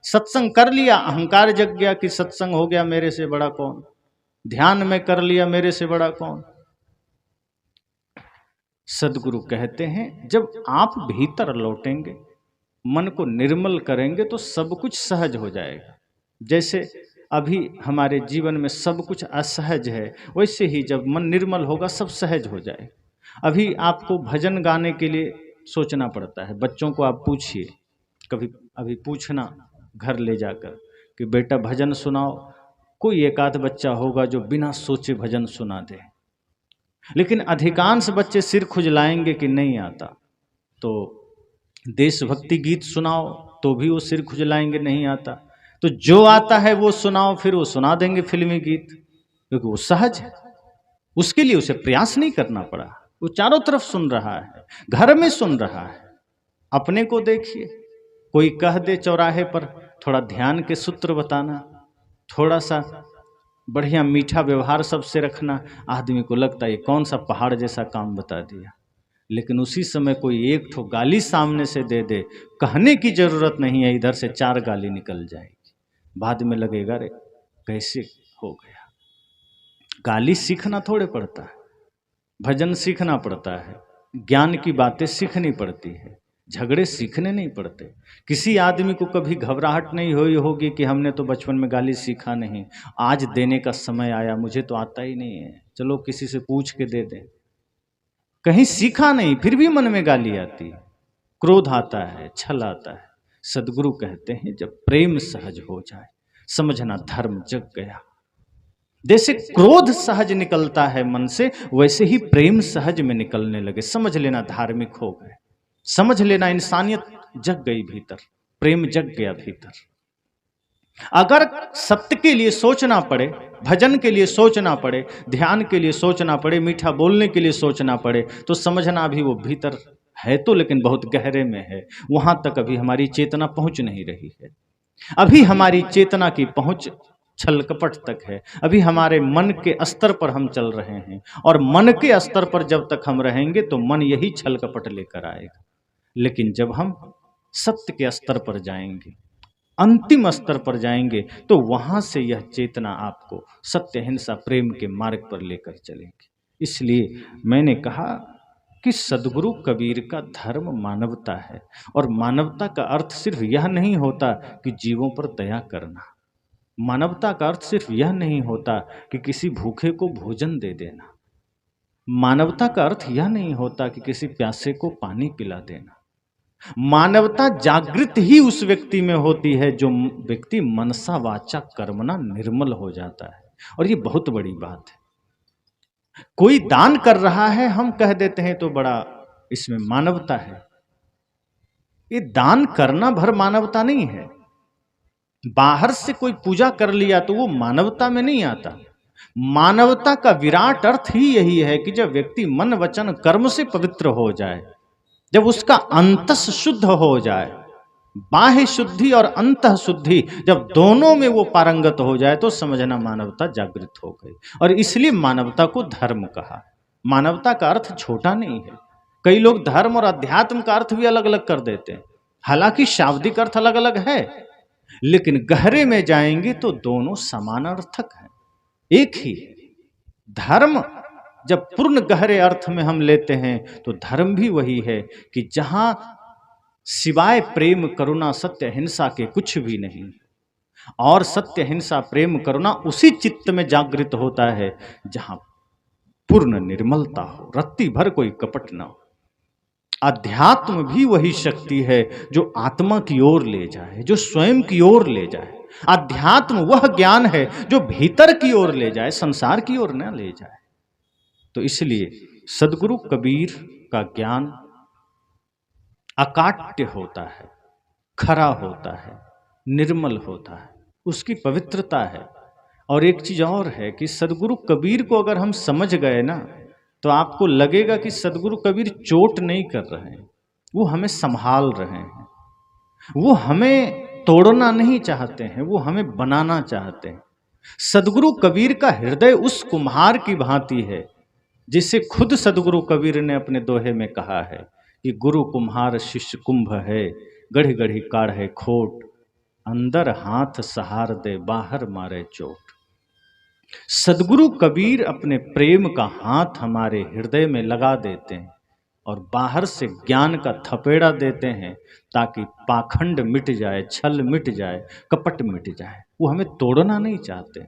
सत्संग कर लिया, अहंकार जग गया कि सत्संग हो गया, मेरे से बड़ा कौन। ध्यान में कर लिया, मेरे से बड़ा कौन। सदगुरु कहते हैं जब आप भीतर लौटेंगे, मन को निर्मल करेंगे तो सब कुछ सहज हो जाएगा। जैसे अभी हमारे जीवन में सब कुछ असहज है, वैसे ही जब मन निर्मल होगा सब सहज हो जाए। अभी आपको भजन गाने के लिए सोचना पड़ता है। बच्चों को आप पूछिए, कभी अभी पूछना घर ले जाकर कि बेटा भजन सुनाओ, कोई एक आध बच्चा होगा जो बिना सोचे भजन सुना दे, लेकिन अधिकांश बच्चे सिर खुजलाएंगे कि नहीं आता। तो देशभक्ति गीत सुनाओ तो भी वो सिर खुजलाएंगे नहीं आता। तो जो आता है वो सुनाओ, फिर वो सुना देंगे फिल्मी गीत, क्योंकि वो सहज है। उसके लिए उसे प्रयास नहीं करना पड़ा, वो चारों तरफ सुन रहा है, घर में सुन रहा है। अपने को देखिए, कोई कह दे चौराहे पर, थोड़ा ध्यान के सूत्र बताना, थोड़ा सा बढ़िया मीठा व्यवहार सबसे रखना, आदमी को लगता है ये कौन सा पहाड़ जैसा काम बता दिया। लेकिन उसी समय कोई एक ठो गाली सामने से दे दे, कहने की जरूरत नहीं है, इधर से 4 गाली निकल जाएगी, बाद में लगेगा रे कैसे हो गया। गाली सीखना थोड़े पड़ता है, भजन सीखना पड़ता है, ज्ञान की बातें सीखनी पड़ती है, झगड़े सीखने नहीं पड़ते। किसी आदमी को कभी घबराहट नहीं हुई होगी कि हमने तो बचपन में गाली सीखा नहीं, आज देने का समय आया, मुझे तो आता ही नहीं है, चलो किसी से पूछ के दे दें। कहीं सीखा नहीं, फिर भी मन में गाली आती है, क्रोध आता है, छल आता है। सदगुरु कहते हैं जब प्रेम सहज हो जाए, समझना धर्म जग गया। जैसे क्रोध सहज निकलता है मन से, वैसे ही प्रेम सहज में निकलने लगे। समझ लेना धार्मिक हो गए, समझ लेना इंसानियत जग गई भीतर, प्रेम जग गया भीतर। अगर सत्य के लिए सोचना पड़े, भजन के लिए सोचना पड़े, ध्यान के लिए सोचना पड़े, मीठा बोलने के लिए सोचना पड़े, तो समझना अभी वो भीतर है तो, लेकिन बहुत गहरे में है, वहां तक अभी हमारी चेतना पहुंच नहीं रही है। अभी हमारी चेतना की पहुंच छल कपट तक है, अभी हमारे मन के स्तर पर हम चल रहे हैं, और मन के स्तर पर जब तक हम रहेंगे तो मन यही छल कपट लेकर आएगा। लेकिन जब हम सत्य के स्तर पर जाएंगे, अंतिम स्तर पर जाएंगे, तो वहां से यह चेतना आपको सत्य हिंसा प्रेम के मार्ग पर लेकर चलेगी। इसलिए मैंने कहा कि सदगुरु कबीर का धर्म मानवता है, और मानवता का अर्थ सिर्फ यह नहीं होता कि जीवों पर दया करना, मानवता का अर्थ सिर्फ यह नहीं होता कि किसी भूखे को भोजन दे देना, मानवता का अर्थ यह नहीं होता कि किसी प्यासे को पानी पिला देना। मानवता जागृत ही उस व्यक्ति में होती है जो व्यक्ति मनसा वाचा कर्मणा निर्मल हो जाता है, और ये बहुत बड़ी बात है। कोई दान कर रहा है, हम कह देते हैं तो बड़ा इसमें मानवता है, ये दान करना भर मानवता नहीं है। बाहर से कोई पूजा कर लिया तो वो मानवता में नहीं आता। मानवता का विराट अर्थ ही यही है कि जब व्यक्ति मन वचन कर्म से पवित्र हो जाए, जब उसका अंतस शुद्ध हो जाए, बाह्य शुद्धि और अंतः शुद्धि जब दोनों में वो पारंगत हो जाए, तो समझना मानवता जागृत हो गई। और इसलिए मानवता को धर्म कहा। मानवता का अर्थ छोटा नहीं है। कई लोग धर्म और अध्यात्म का अर्थ भी अलग अलग कर देते हैं, हालांकि शाब्दिक अर्थ अलग अलग है, लेकिन गहरे में जाएंगे तो दोनों समानार्थक हैं, एक ही। धर्म जब पूर्ण गहरे अर्थ में हम लेते हैं तो धर्म भी वही है कि जहां सिवाय प्रेम करुणा सत्य हिंसा के कुछ भी नहीं, और सत्य हिंसा प्रेम करुणा उसी चित्त में जागृत होता है जहां पूर्ण निर्मलता हो, रत्ती भर कोई कपट ना हो। अध्यात्म भी वही शक्ति है जो आत्मा की ओर ले जाए, जो स्वयं की ओर ले जाए। अध्यात्म वह ज्ञान है जो भीतर की ओर ले जाए, संसार की ओर न ले जाए। तो इसलिए सदगुरु कबीर का ज्ञान अकाट्य होता है, खरा होता है, निर्मल होता है, उसकी पवित्रता है। और एक चीज और है कि सदगुरु कबीर को अगर हम समझ गए ना, तो आपको लगेगा कि सदगुरु कबीर चोट नहीं कर रहे हैं, वो हमें संभाल रहे हैं, वो हमें तोड़ना नहीं चाहते हैं, वो हमें बनाना चाहते हैं। सदगुरु कबीर का हृदय उस कुम्हार की भांति है जिसे खुद सदगुरु कबीर ने अपने दोहे में कहा है कि गुरु कुम्हार शिष्य कुंभ है, गढ़ी गढ़ी काढ़े खोट, अंदर हाथ सहार दे बाहर मारे चोट। सदगुरु कबीर अपने प्रेम का हाथ हमारे हृदय में लगा देते हैं और बाहर से ज्ञान का थपेड़ा देते हैं, ताकि पाखंड मिट जाए, छल मिट जाए, कपट मिट जाए। वो हमें तोड़ना नहीं चाहते।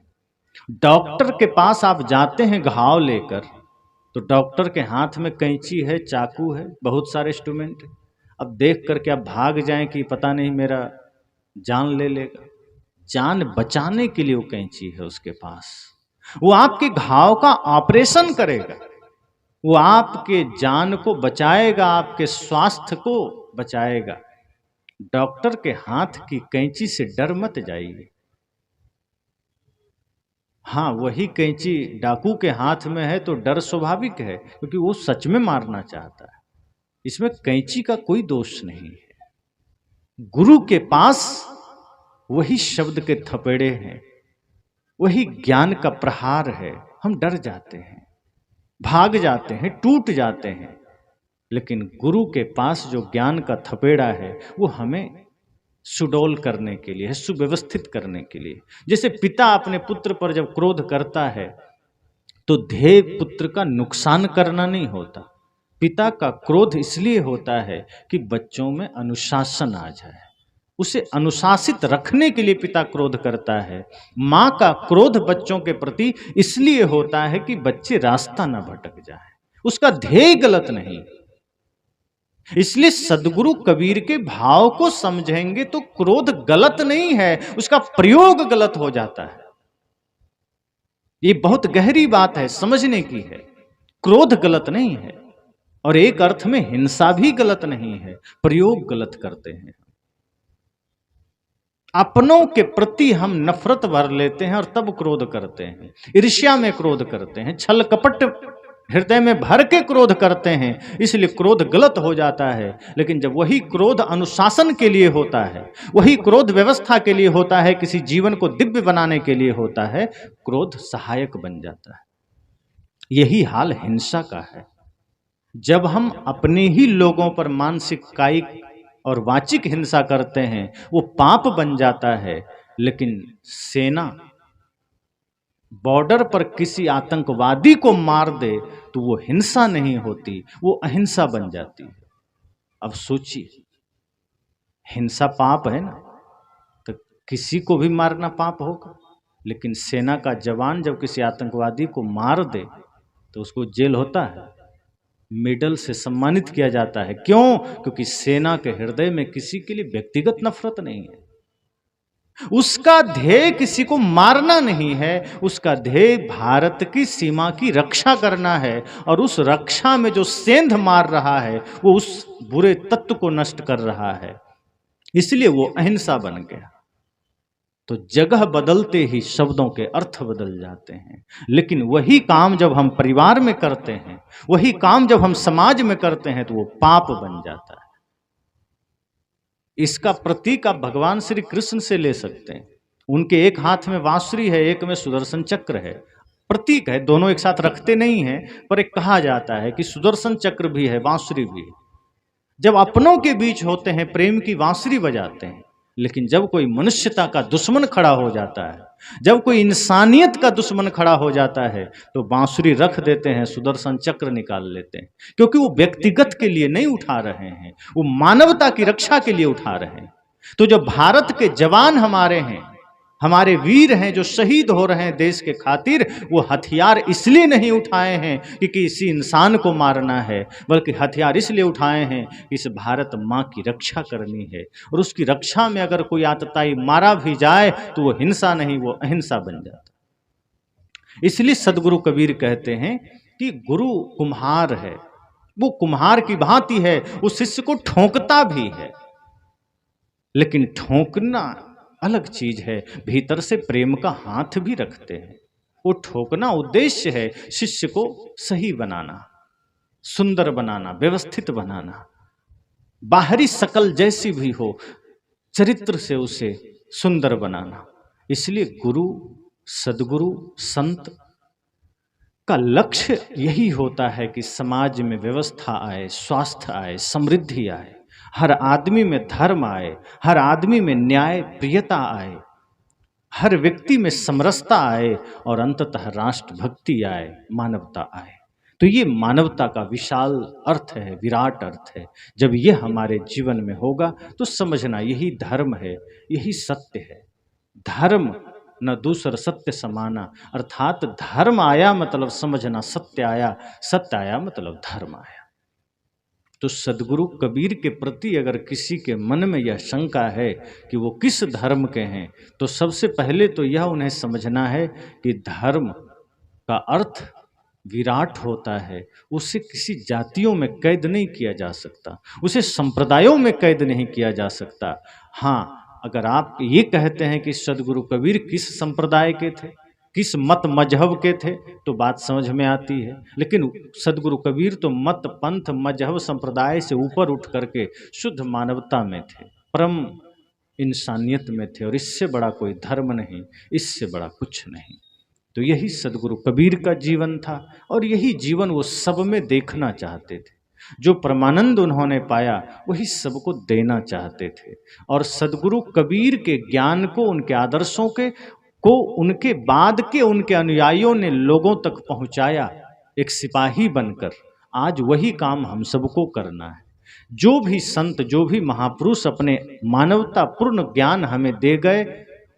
डॉक्टर के पास आप जाते हैं घाव लेकर, तो डॉक्टर के हाथ में कैंची है, चाकू है, बहुत सारे इंस्ट्रूमेंट है। अब देख करके आप भाग जाएं कि पता नहीं मेरा जान ले लेगा, जान बचाने के लिए वो कैंची है उसके पास। वो आपके घाव का ऑपरेशन करेगा, वो आपके जान को बचाएगा, आपके स्वास्थ्य को बचाएगा। डॉक्टर के हाथ की कैंची से डर मत जाइए। हाँ, वही कैंची डाकू के हाथ में है तो डर स्वाभाविक है, क्योंकि वो सच में मारना चाहता है। इसमें कैंची का कोई दोष नहीं है। गुरु के पास वही शब्द के थपेड़े हैं, वही ज्ञान का प्रहार है। हम डर जाते हैं, भाग जाते हैं, टूट जाते हैं, लेकिन गुरु के पास जो ज्ञान का थपेड़ा है वो हमें सुडौल करने के लिए है, सुव्यवस्थित करने के लिए। जैसे पिता अपने पुत्र पर जब क्रोध करता है तो ध्येय पुत्र का नुकसान करना नहीं होता। पिता का क्रोध इसलिए होता है कि बच्चों में अनुशासन आ जाए, उसे अनुशासित रखने के लिए पिता क्रोध करता है। माँ का क्रोध बच्चों के प्रति इसलिए होता है कि बच्चे रास्ता ना भटक जाए, उसका ध्येय गलत नहीं। इसलिए सदगुरु कबीर के भाव को समझेंगे तो क्रोध गलत नहीं है, उसका प्रयोग गलत हो जाता है। ये बहुत गहरी बात है, समझने की है। क्रोध गलत नहीं है, और एक अर्थ में हिंसा भी गलत नहीं है, प्रयोग गलत करते हैं। अपनों के प्रति हम नफरत भर लेते हैं और तब क्रोध करते हैं, ईर्ष्या में क्रोध करते हैं, छल कपट हृदय में भर के क्रोध करते हैं, इसलिए क्रोध गलत हो जाता है। लेकिन जब वही क्रोध अनुशासन के लिए होता है, वही क्रोध व्यवस्था के लिए होता है, किसी जीवन को दिव्य बनाने के लिए होता है, क्रोध सहायक बन जाता है। यही हाल हिंसा का है। जब हम अपने ही लोगों पर मानसिक, कायिक और वाचिक हिंसा करते हैं वो पाप बन जाता है। लेकिन सेना बॉर्डर पर किसी आतंकवादी को मार दे तो वो हिंसा नहीं होती, वो अहिंसा बन जाती है। अब सोचिए, हिंसा पाप है ना, तो किसी को भी मारना पाप होगा। लेकिन सेना का जवान जब किसी आतंकवादी को मार दे तो उसको जेल होता है, मेडल से सम्मानित किया जाता है। क्यों? क्योंकि सेना के हृदय में किसी के लिए व्यक्तिगत नफरत नहीं है, उसका ध्येय किसी को मारना नहीं है, उसका ध्येय भारत की सीमा की रक्षा करना है। और उस रक्षा में जो सेंध मार रहा है वो उस बुरे तत्व को नष्ट कर रहा है, इसलिए वो अहिंसा बन गया। तो जगह बदलते ही शब्दों के अर्थ बदल जाते हैं। लेकिन वही काम जब हम परिवार में करते हैं, वही काम जब हम समाज में करते हैं तो वो पाप बन जाता है। इसका प्रतीक आप भगवान श्री कृष्ण से ले सकते हैं। उनके एक हाथ में बांसुरी है, एक में सुदर्शन चक्र है। प्रतीक है, दोनों एक साथ रखते नहीं हैं, पर एक कहा जाता है कि सुदर्शन चक्र भी है, बांसुरी भी है। जब अपनों के बीच होते हैं प्रेम की बांसुरी बजाते हैं, लेकिन जब कोई मनुष्यता का दुश्मन खड़ा हो जाता है, जब कोई इंसानियत का दुश्मन खड़ा हो जाता है तो बांसुरी रख देते हैं, सुदर्शन चक्र निकाल लेते हैं। क्योंकि वो व्यक्तिगत के लिए नहीं उठा रहे हैं, वो मानवता की रक्षा के लिए उठा रहे हैं। तो जो भारत के जवान हमारे हैं, हमारे वीर हैं जो शहीद हो रहे हैं देश के खातिर, वो हथियार इसलिए नहीं उठाए हैं कि किसी इंसान को मारना है, बल्कि हथियार इसलिए उठाए हैं कि इस भारत माँ की रक्षा करनी है। और उसकी रक्षा में अगर कोई आतताई मारा भी जाए तो वो हिंसा नहीं, वो अहिंसा बन जाता। इसलिए सदगुरु कबीर कहते हैं कि गुरु कुम्हार है, वो कुम्हार की भांति है, उस शिष्य को ठोंकता भी है। लेकिन ठोंकना अलग चीज है, भीतर से प्रेम का हाथ भी रखते हैं। वो ठोकना उद्देश्य है, शिष्य को सही बनाना, सुंदर बनाना, व्यवस्थित बनाना, बाहरी शकल जैसी भी हो, चरित्र से उसे सुंदर बनाना। इसलिए गुरु, सदगुरु, संत का लक्ष्य यही होता है कि समाज में व्यवस्था आए, स्वास्थ्य आए, समृद्धि आए, हर आदमी में धर्म आए, हर आदमी में न्याय प्रियता आए, हर व्यक्ति में समरसता आए, और अंततः राष्ट्र भक्ति आए, मानवता आए। तो ये मानवता का विशाल अर्थ है, विराट अर्थ है। जब ये हमारे जीवन में होगा तो समझना यही धर्म है, यही सत्य है। धर्म न दूसर सत्य समाना, अर्थात धर्म आया मतलब समझना सत्य आया, सत्य आया मतलब धर्म आया। तो सदगुरु कबीर के प्रति अगर किसी के मन में यह शंका है कि वो किस धर्म के हैं, तो सबसे पहले तो यह उन्हें समझना है कि धर्म का अर्थ विराट होता है उसे किसी जातियों में कैद नहीं किया जा सकता, उसे संप्रदायों में कैद नहीं किया जा सकता। हाँ, अगर आप ये कहते हैं कि सदगुरु कबीर किस संप्रदाय के थे, किस मत मजहब के थे, तो बात समझ में आती है। लेकिन सदगुरु कबीर तो मत पंथ मजहब संप्रदाय से ऊपर उठ करके शुद्ध मानवता में थे, परम इंसानियत में थे, और इससे बड़ा कोई धर्म नहीं, इससे बड़ा कुछ नहीं। तो यही सदगुरु कबीर का जीवन था, और यही जीवन वो सब में देखना चाहते थे। जो परमानंद उन्होंने पाया वही सबको देना चाहते थे। और सदगुरु कबीर के ज्ञान को, उनके आदर्शों को उनके बाद के उनके अनुयायियों ने लोगों तक पहुंचाया एक सिपाही बनकर। आज वही काम हम सबको करना है। जो भी संत, जो भी महापुरुष अपने मानवतापूर्ण ज्ञान हमें दे गए,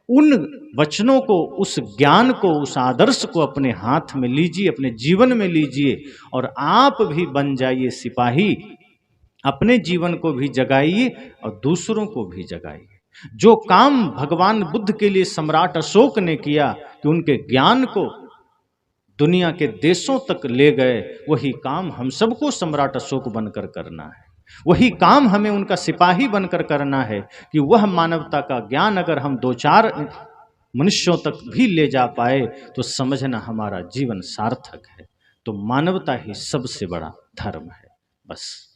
उन वचनों को, उस ज्ञान को, उस आदर्श को अपने हाथ में लीजिए, अपने जीवन में लीजिए, और आप भी बन जाइए सिपाही। अपने जीवन को भी जगाइए और दूसरों को भी जगाइए। जो काम भगवान बुद्ध के लिए सम्राट अशोक ने किया कि उनके ज्ञान को दुनिया के देशों तक ले गए, वही काम हम सबको सम्राट अशोक बनकर करना है। वही काम हमें उनका सिपाही बनकर करना है कि वह मानवता का ज्ञान अगर हम 2-4 मनुष्यों तक भी ले जा पाए तो समझना हमारा जीवन सार्थक है। तो मानवता ही सबसे बड़ा धर्म है। बस।